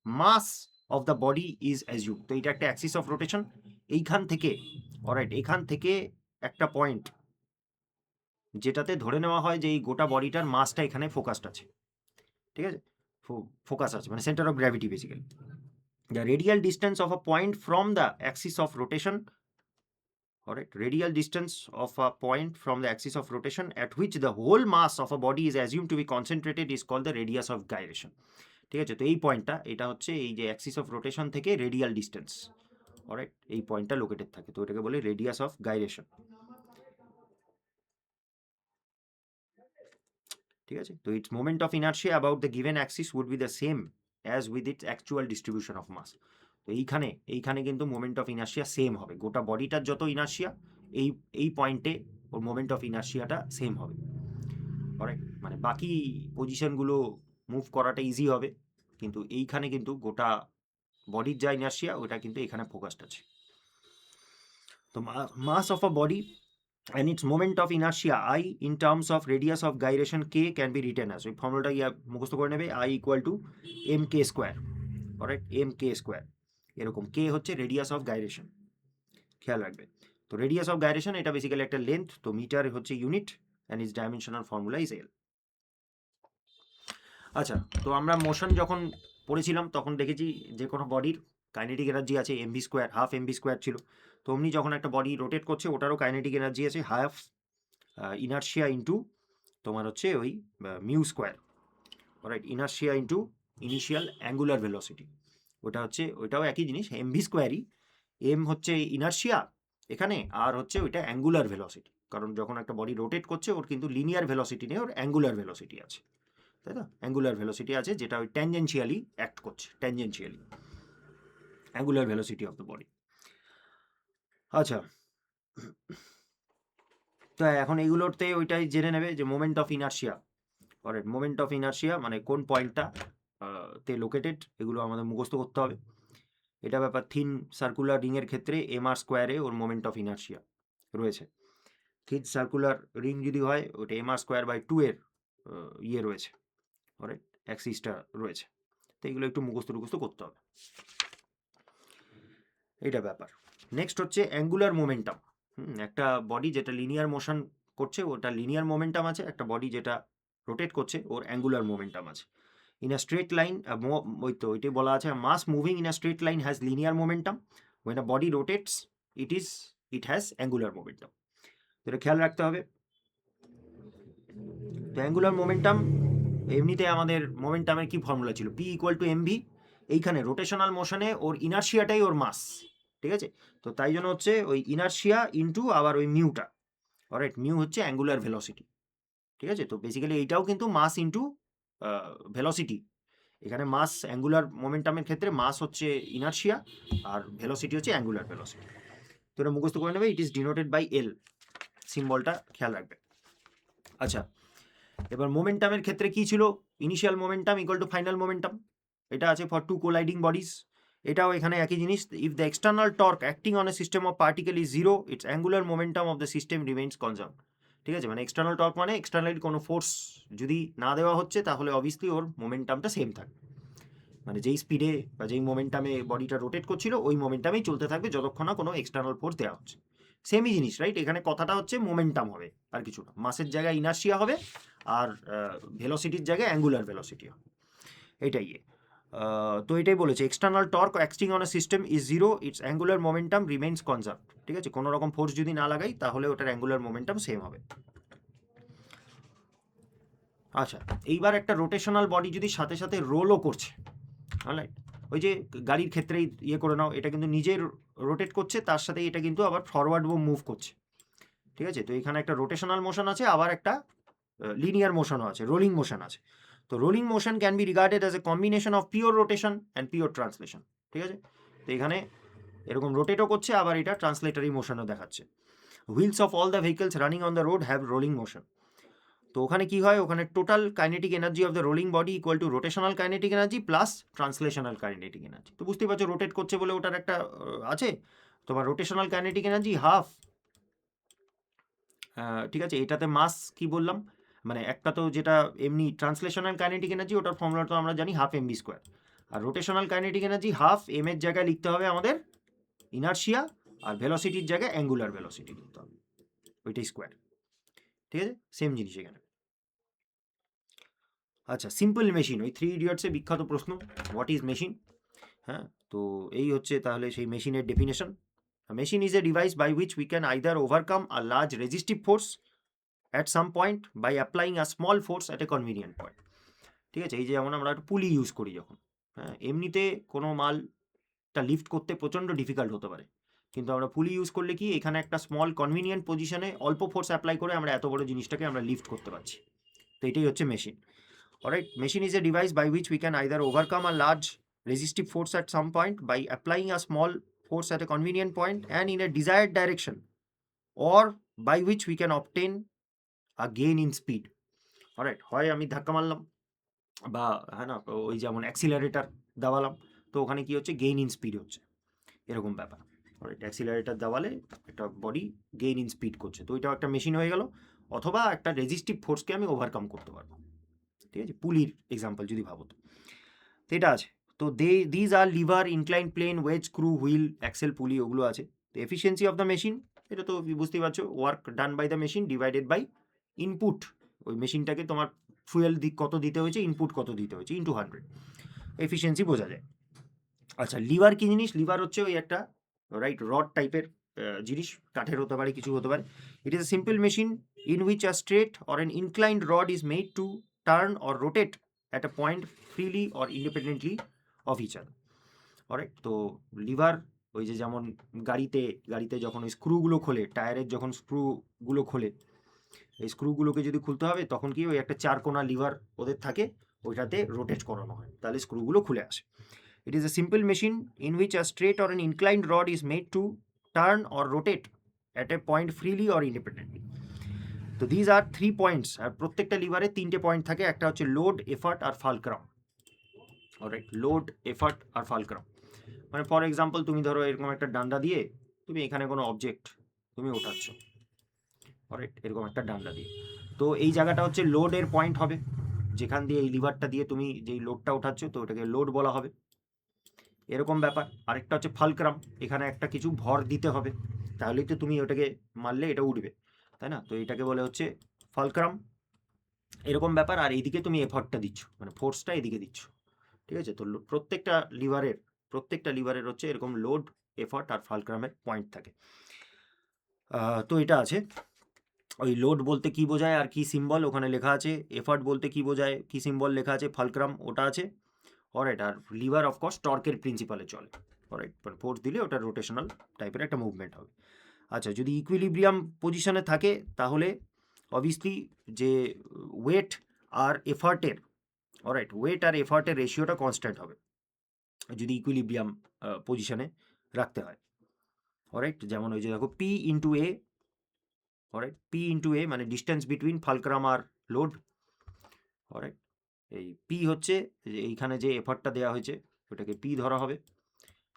Speaker 1: mass of the body is assume. তো এটা একটা অ্যাক্সিস অফ রোটেশন, এইখান থেকে, অলরাইট, এখান থেকে একটা পয়েন্ট যেটাতে ধরে নেওয়া হয় যে এই গোটা বডিটার মাসটা এখানে ফোকাসড আছে। ঠিক আছে, ফোকাস আছে মানে centre of gravity basically. The radial distance of a point from the axis of rotation, alright, radial distance of a point from the axis of rotation at which the whole mass of a body is assumed to be concentrated is called the radius of gyration. ঠিক আছে, তো এই পয়েন্টটা, এটা হচ্ছে এই যে অ্যাক্সিস অফ রোটেশন থেকে রেডিয়াল ডিস্টেন্স, অলরাইট, এই পয়েন্টটা লোকেটেড থাকে, তো এটাকে বলে রেডিয়াস অফ গাইরেশন। ঠিক আছে, তো its moment of inertia about the given axis would be the same as with its actual distribution of mass. তো এইখানে কিন্তু মোমেন্ট অফ ইনার্শিয়া সেম হবে, গোটা বডিটার যত ইনার্শিয়া এই পয়েন্টে ওর মোমেন্ট অফ ইনার্শিয়াটা সেম হবে। অলরাইট, মানে বাকি পজিশনগুলো মুভ করাটা ইজি হবে, কিন্তু এইখানে কিন্তু গোটা বডির যা ইনার্শিয়া ওটা কিন্তু এখানে ফোকাসড আছে। তো mass of a body and its moment of inertia I in terms of radius of gyration k can be written as, ওই ফর্মুলাটা ইয়া মুখস্থ করে নেবে, I equal to mk square, alright, mk square, এরকম k হচ্ছে রেডিয়াস অফ গাইরেশন, খেয়াল রাখবে। তো রেডিয়াস অফ গাইরেশন এটা বেসিক্যালি একটা লেন্থ, তো মিটার হচ্ছে unit and is dimensional formula is এল। আচ্ছা, তো আমরা মোশন যখন পড়েছিলাম তখন দেখেছি যে কোনো বডির কাইনেটিক এনার্জি আছে MV square, half MV square ছিল। তো অমনি যখন একটা বডি রোটেট করছে ওটারও কাইনেটিক এনার্জি আছে হাফ ইনার্শিয়া ইন্টু তোমার হচ্ছে ওই mu square, right, inertia into initial angular velocity, ওটা হচ্ছে ওইটাও একই জিনিস, এমভি স্কোয়ারই, এম হচ্ছে ইনার্শিয়া এখানে, আর হচ্ছে ওইটা অ্যাঙ্গুলার ভেলোসিটি, কারণ যখন একটা বডি রোটেট করছে ওর কিন্তু লিনিয়ার ভেলোসিটি নেই, ওর অ্যাঙ্গুলার ভেলোসিটি আছে, তাই তো, অ্যাঙ্গুলার ভেলোসিটি আছে যেটা ওই ট্যানজেন্সিয়ালি অ্যাক্ট করছে, tangentially angular velocity of the body. আচ্ছা, তো এখন এইগুলোতে ওইটাই জেনে নেবে যে moment of inertia, alright, moment of inertia মানে কোন পয়েন্টটা তে লোকেটেড, এগুলো আমাদের মুখস্থ করতে হবে। এটা ব্যাপার, থিন সার্কুলার রিংয়ের ক্ষেত্রে এম আর স্কোয়ারে ওর মোমেন্ট অফ ইনার্শিয়া রয়েছে। থিন সার্কুলার রিং যদি হয় ওটা এম আর স্কোয়ার বাই 2 এর ইয়ে রয়েছে, অলরাইট, অ্যাক্সিসটা রয়েছে। তো এগুলো একটু মুখস্থ করতে হবে, এইটা ব্যাপার। নেক্সট হচ্ছে অ্যাঙ্গুলার মোমেন্টাম। একটা বডি যেটা লিনিয়ার মোশন করছে ওটা লিনিয়ার মোমেন্টাম আছে, একটা বডি যেটা রোটেট করছে ওর অ্যাঙ্গুলার মোমেন্টাম আছে। ইন আ স্ট্রেট লাইন, ওই তো ওইটাই বলা আছে, mass moving in a straight line has linear momentum, when a body rotates it has angular momentum, এটা খেয়াল রাখতে হবে। তো অ্যাঙ্গুলার মোমেন্টাম, এমনিতে আমাদের মোমেন্টামের কি ফর্মুলা ছিল, পি ইকুয়াল টু এমভি, এইখানে রোটেশনাল মোশনে ওর ইনার্শিয়াটাই ওর মাস, ঠিক আছে, তো তাই জন্য হচ্ছে ওই ইনার্শিয়া ইন্টু আবার ওই মিউটা, অলরাইট, মিউ হচ্ছে অ্যাঙ্গুলার ভেলোসিটি, ঠিক আছে, তো বেসিক্যালি এইটাও কিন্তু মাস ইন্টু ভেলোসিটি, এখানে মাস অ্যাঙ্গুলার মোমেন্টামের ক্ষেত্রে মাস হচ্ছে ইনার্শিয়া আর ভেলোসিটি হচ্ছে অ্যাঙ্গুলার ভেলোসিটি, তো এটা মুখস্থ করে নেবে, it is denoted by L, সিম্বলটা খেয়াল রাখবে। আচ্ছা, এবার মোমেন্টামের ক্ষেত্রে কি ছিল, initial momentum equal to final momentum, এটা আছে ফর টু কোলাইডিং বডিজ, এটাও এখানে একই জিনিস, if the external torque acting on a system of particle is zero it's angular momentum of the system remains conserve, ঠিক আছে, মানে এক্সটার্নাল টর্ক মানে এক্সটার্নালি কোনো ফোর্স যদি না দেওয়া হচ্ছে তাহলে অবভিয়াসলি ওর মোমেন্টামটা সেম থাকবে, মানে যেই স্পিডে বা যেই মোমেন্টামে বডিটা রোটেট করছিল ওই মোমেন্টামেই চলতে থাকবে যতক্ষণ না কোনো এক্সটার্নাল ফোর্স দেওয়া হচ্ছে, সেমই জিনিস, রাইট, এখানে কথাটা হচ্ছে মোমেন্টাম হবে আর কিছু না, মাসের জায়গায় ইনার্শিয়া হবে আর ভেলোসিটির জায়গায় অ্যাঙ্গুলার ভেলোসিটি হবে, এইটাই। তো এটাই বলেছে, external torque acting on a system is zero it's angular momentum remains conserve, ঠিক আছে, কোনো রকম ফোর্স যদি না লাগাই তাহলে ওটার অ্যাঙ্গুলার মোমেন্টাম সেম হবে। আচ্ছা, এইবার একটা রোটেশনাল বডি যদি সাথে সাথে রোলও করছে, অলরাইট, ওই যে গাড়ির ক্ষেত্রেই ইয়ে করে নাও, এটা কিন্তু নিজে রোটেট করছে, তার সাথে এটা কিন্তু আবার ফরওয়ার্ড মুভ করছে, ঠিক আছে, তো এখানে একটা রোটেশনাল মোশন আছে, আবার একটা লিনিয়ার মোশনও আছে, রোলিং মোশন আছে। তো rolling motion can be regarded as a combination of pure rotation and pure translation, ঠিক আছে, তো এখানে এরকম রোটেটও করছে আবার এটা ট্রান্সলেটারি মোশনও দেখাচ্ছে। Wheels of all the vehicles running on the road have rolling motion, তো ওখানে কি হয়, ওখানে total kinetic energy of the rolling body equal to rotational kinetic energy plus translational kinetic energy, তো বুঝতেই পারছো রোটেট করছে বলে ওটার একটা আছে তোমার রোটেশনাল কাইনেটিক এনার্জি হাফ, ঠিক আছে, এটাতে মাস কি বললাম, মানে একটা তো যেটা এমনি ট্রান্সলেশনাল কাইনেটিক এনার্জি ওটার ফর্মুলা তো আমরা জানি হাফ এমবি স্কোয়ার, আর rotational kinetic energy half m এর জায়গায় লিখতে হবে আমাদের ইনার্শিয়া, আর ভেলোসিটির জায়গায় অ্যাঙ্গুলার ভেলোসিটি লিখতে হবে, ওইটাই স্কোয়ার, ঠিক আছে, সেম জিনিস এখানে। আচ্ছা, সিম্পল মেশিন, ওই 3 ইডিয়টসে বিখ্যাত প্রশ্ন, হোয়াট ইজ মেশিন, হ্যাঁ, তো এই হচ্ছে তাহলে সেই মেশিনের definition. Machine is a device by which we can either overcome a large resistive force at some point by applying a small force at a convenient point, ঠিক আছে, এই যে যেমন আমরা একটা পুলি ইউজ করি যখন, হ্যাঁ, এমনিতে কোনো মালটা লিফট করতে প্রচণ্ড ডিফিকাল্ট হতে পারে, কিন্তু আমরা পুলি ইউজ করলে কি এখানে একটা স্মল কনভিনিয়েন্ট পজিশনে অল্প ফোর্স অ্যাপ্লাই করে আমরা এত বড় জিনিসটাকে আমরা লিফট করতে পারছি, তো এটাই হচ্ছে machine. Alright, machine is a device by which we can either overcome a large resistive force at some point by applying a small force at a convenient point and in a desired direction, or by which we can obtain a gain in speed. Alright, হয় আমি ধাক্কা মারলাম বা হ্যাঁ না ওই যেমন অ্যাক্সিলারেটার দাবালাম, তো ওখানে কি হচ্ছে গেইন ইন স্পিড হচ্ছে, এরকম ব্যাপার। রাইট, অ্যাক্সিলারেটার দেওয়ালে একটা বডি গেইন ইন স্পিড করছে, তো ওইটাও একটা মেশিন হয়ে গেল, অথবা একটা রেজিস্টিভ ফোর্সকে আমি ওভারকাম করতে পারবো, ঠিক আছে, পুলির এক্সাম্পল যদি ভাবো তো এটা আছে। তো these are lever, inclined plane, wedge, screw, wheel, axle, pulley, ওগুলো আছে। তো এফিসিয়েন্সি অফ দ্য মেশিন, এটা তো বুঝতেই পারছো, work done by the machine divided by input, ওই মেশিনটাকে তোমার ফুয়েল কত দিতে হয়েছে, ইনপুট কত দিতে হয়েছে, ইন্টু 100, এফিসিয়েন্সি বোঝা যায়। আচ্ছা, লিভার কি জিনিস? লিভার হচ্ছে ওই একটা রাইট রড টাইপের জিনিস, কাঠের হতে পারে, কিছু হতে পারে। It is a simple machine in which a straight or an inclined rod is made to turn or rotate at a point freely or independently of each other. Alright, তো লিভার ওই যে যেমন গাড়িতে যখন ওই স্ক্রুগুলো খোলে, টায়ারের যখন স্ক্রুগুলো খোলে, এই স্ক্রুগুলোকে যদি খুলতে হবে তখন কি ওই একটা চারকোনা লিভার ওদের থাকে, ওইটাতে রোটেট করানো হয়, তাহলে স্ক্রুগুলো খুলে আসে। It is a simple machine in which a straight or an inclined rod is made to turn or rotate at a point freely or independently. তো these are 3 points, আর প্রত্যেকটা লিভারে 3টে পয়েন্ট থাকে, একটা হচ্ছে লোড, এফার্ট আর ফালক্রাম। অলরাইট, লোড, এফার্ট আর ফালক্রাম, মানে ফর এক্সাম্পল তুমি ধরো এরকম একটা ডান্ডা দিয়ে তুমি এখানে কোনো অবজেক্ট তুমি ওঠাচ্ছ, অলরাইট, এরকম একটা ডান্ডা দিয়ে, তো এই জায়গাটা হচ্ছে লোডের পয়েন্ট হবে, যেখান দিয়ে এই লিভারটা দিয়ে তুমি যেই লোডটা ওঠাচ্ছ, তো ওটাকে লোড বলা হবে, এরকম ব্যাপার। আরেকটা হচ্ছে ফালক্রাম, এখানে একটা কিছু ভর দিতে হবে, তাহলেই তো তুমি ওটাকে মারলে এটা উঠবে, তাই না? তো এটাকে বলে হচ্ছে ফালক্রাম, এরকম ব্যাপার। আর এইদিকে তুমি এফর্টটা দিচ্ছ, মানে ফোর্সটা এদিকে দিচ্ছ, ঠিক আছে? তো প্রত্যেকটা লিভারের হচ্ছে এরকম লোড, এফর্ট আর ফালক্রামের পয়েন্ট থাকে। তো এটা আছে। ওই লোড বলতে কি বোঝায় আর কি সিম্বল ওখানে লেখা আছে, এফর্ট বলতে কি বোঝায় কি সিম্বল লেখা আছে, ফালক্রাম ওটা আছে, অলরাইট। আর লিভার অফকোর্স টর্কের প্রিন্সিপালে চলে, অলরাইট, ফোর্স দিলে ওটা রোটেশনাল টাইপের একটা মুভমেন্ট হবে। আচ্ছা, যদি ইকুইলিব্রিয়াম পজিশনে থাকে তাহলে অবভিয়াসলি যে ওয়েট আর এফার্টের, অলরাইট, ওয়েট আর এফার্টের রেশিওটা কনস্ট্যান্ট হবে যদি ইকুইলিব্রিয়াম পজিশনে রাখতে হয়, অলরাইট। যেমন ওই যে দেখো পি ইন্টু এ, অলরাইট, পি ইন্টু এ মানে ডিস্টেন্স বিটুইন ফালক্রাম আর লোড, অলরাইট। এই পি হচ্ছে এইখানে যে এফার্টটা দেওয়া হয়েছে ওটাকে পি ধরা হবে,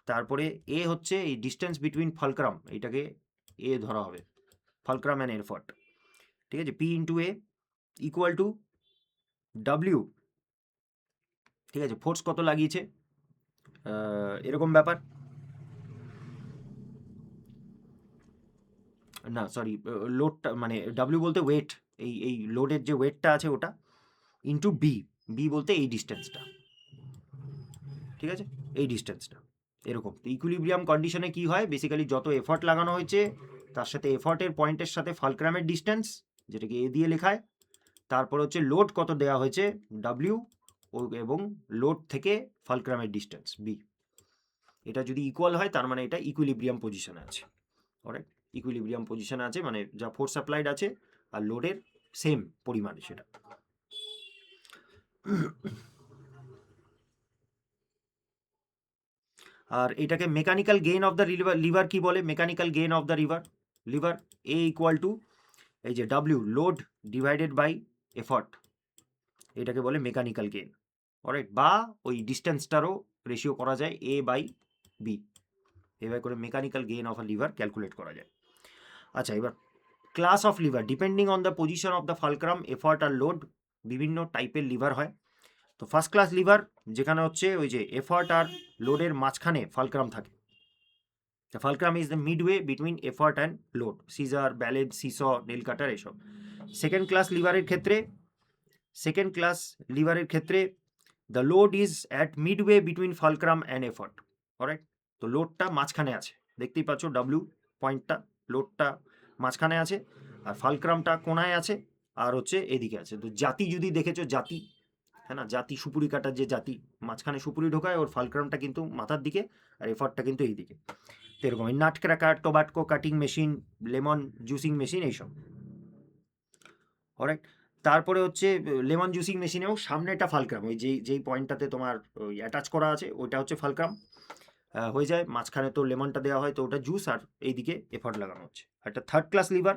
Speaker 1: তারপরে এ হচ্ছে এই ডিস্টেন্স বিটুইন ফালক্রাম, এইটাকে এ ধরা হবে, ফালক্রাম অ্যান্ড এফার্ট, ঠিক আছে, পি ইন্টু এ ইকুয়াল টু ডাব্লিউ, ঠিক আছে, ফোর্স কত লাগিয়েছে, এরকম ব্যাপার, না সরি, লোডটা মানে ডাব্লিউ বলতে ওয়েট, এই লোডের যে ওয়েটটা আছে ওটা, ইন্টু বি, বি বলতে এই ডিস্টেন্সটা, ঠিক আছে, এই ডিস্টেন্সটা এরকম। তো ইকুইলিব্রিয়াম কন্ডিশনে কি হয়, বেসিক্যালি যত এফর্ট লাগানো হয়েছে তার সাথে এফর্টের পয়েন্টের সাথে ফালক্রামের ডিস্টেন্স, যেটাকে এ দিয়ে লেখায়, তারপর হচ্ছে লোড কত দেওয়া হয়েছে ডাব্লিউ, এবং লোড থেকে ফালক্রামের ডিস্টেন্স বি, এটা যদি ইকুয়াল হয় তার মানে এটা ইকুইলিব্রিয়াম পজিশনে আছে, অলরাইট, ইকুইলিব্রিয়াম পজিশনে আছে মানে যা ফোর্স অ্যাপ্লাইড আছে আর লোডের সেম পরিমাণে সেটা। আর এটাকে mechanical gain of the lever কি বলে, mechanical gain of the lever এ ইকুয়াল টু এই যে W load divided by effort, এটাকে বলে মেকানিক্যাল গেইন, অলরাইট, বা ওই ডিস্টেন্সটারও রেশিও করা যায় এ বাই বি, এভাবে করে mechanical gain of a lever calculate করা যায়। আচ্ছা, এবার class of lever depending on the position of the fulcrum, effort আর লোড, বিভিন্ন টাইপের লিভার হয়। তো ফার্স্ট ক্লাস লিভার যেখানে হচ্ছে ওই যে এফর্ট আর লোডের মাঝখানে ফালক্রাম থাকে, the fulcrum is the midway between effort and load, scissor, balance, seesaw, nail cutter, এসব। সেকেন্ড ক্লাস লিভারের ক্ষেত্রে the load is at midway between fulcrum and effort, alright. তো লোডটা মাঝখানে আছে, দেখতেই পাচ্ছ ডাব্লিউ পয়েন্টটা, লোডটা মাঝখানে আছে, আর ফালক্রামটা কোনায় আছে, আর হচ্ছে এদিকে আছে। তো জাতি যদি দেখেছো, জাতি, হ্যাঁ না, জাতি সুপুরি কাটার যে জাতি, মাঝখানে সুপুরি ঢোকায়, ওর ফালক্রামটা কিন্তু মাথার দিকে আর এফর্টটা কিন্তু এই দিকে, তো এরকম nut cracker, tobacco cutting machine, lemon juicing machine, এইসব, অলরাইট। তারপরে হচ্ছে লেমন জুসিং মেশিনেও সামনেটা ফালক্রাম, ওই যেই পয়েন্টটাতে তোমার ওই অ্যাটাচ করা আছে ওইটা হচ্ছে ফালক্রাম হয়ে যায়, মাঝখানে তো লেমনটা দেওয়া হয়, তো ওটা জুস, আর এইদিকে এফর্ট লাগানো হচ্ছে। একটা থার্ড ক্লাস লিভার,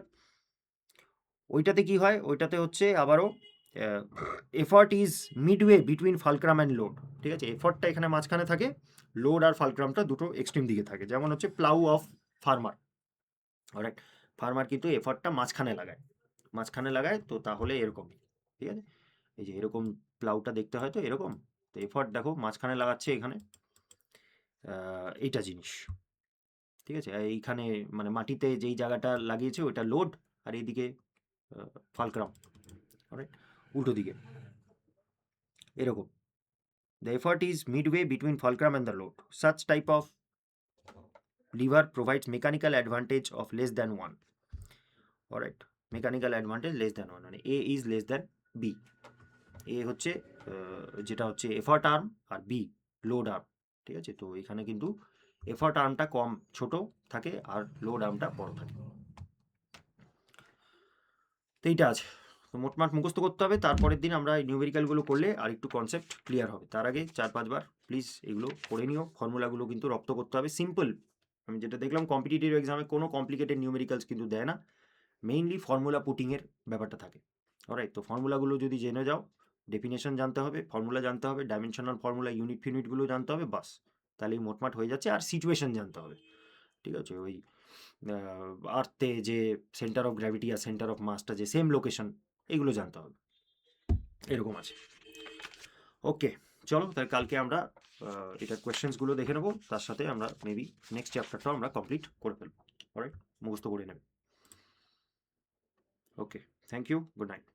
Speaker 1: ওইটাতে কি হয়, ওইটাতে হচ্ছে আবারও effort is midway between fulcrum and load, ঠিক আছে, এফার্টটা এখানে মাঝখানে থাকে, লোড আর ফালক্রামটা দুটো এক্সট্রিম দিকে থাকে, যেমন হচ্ছে plough of farmer, alright, farmer কিন্তু এফার্টটা মাঝখানে লাগায়, তো তাহলে এরকমই, ঠিক আছে, এই যে এরকম প্লাউটা দেখতে হয় তো এরকম, তো এফার্ট দেখো মাঝখানে লাগাচ্ছে এখানে, এইটা জিনিস, ঠিক আছে, আর এইখানে মানে মাটিতে যেই জায়গাটা লাগিয়েছে ওটা লোড, আর এইদিকে ফালক্রাম, অলরাইট, উল্টো দিকে এরকম। The effort is midway between fulcrum and the load. Such type of lever provides mechanical advantage of less than 1. Alright, mechanical advantage less than 1, মানে A is less than B. A হচ্ছে যেটা হচ্ছে effort arm আর B load arm, ঠিক আছে, তো এখানে কিন্তু effort armটা কম ছোট থাকে আর load armটা বড় থাকে, তো এইটা আছে। তো মোটমাট মুখস্থ করতে হবে, তারপরের দিন আমরা এই নিউমেরিক্যালগুলো করলে আর একটু কনসেপ্ট ক্লিয়ার হবে। তার আগে 4-5 বার প্লিজ এগুলো পড়ে নিও, ফর্মুলাগুলো কিন্তু রপ্ত করতে হবে, সিম্পল। আমি যেটা দেখলাম কম্পিটিটিভ এক্সামে কোনো কমপ্লিকেটেড নিউমেরিক্যালস কিন্তু দেয় না, মেইনলি ফর্মুলা পুটিংয়ের ব্যাপারটা থাকে, অলরাইট, তো ফর্মুলাগুলো যদি জেনে যাও, ডেফিনেশন জানতে হবে, ফর্মুলা জানতে হবে, ডাইমেনশনাল ফর্মুলা ইউনিট ফিউনিটগুলো জানতে হবে, বাস তাহলেই মোটমাট হয়ে যাচ্ছে, আর সিচুয়েশন জানতে হবে, ঠিক আছে, ওই আর্থে যে সেন্টার অফ গ্র্যাভিটি আর সেন্টার অফ মাসটা যে সেম লোকেশন, এগুলো জানতে হবে, এরকম আছে। ওকে, চলো তাহলে কালকে আমরা এটার কোয়েশ্চেন্সগুলো দেখে নেবো, তার সাথে আমরা মেবি নেক্সট চ্যাপ্টারটাও আমরা কমপ্লিট করে ফেলবো, অলরাইট, মুখস্থ করে নেবে। ওকে, থ্যাংক ইউ, গুড নাইট।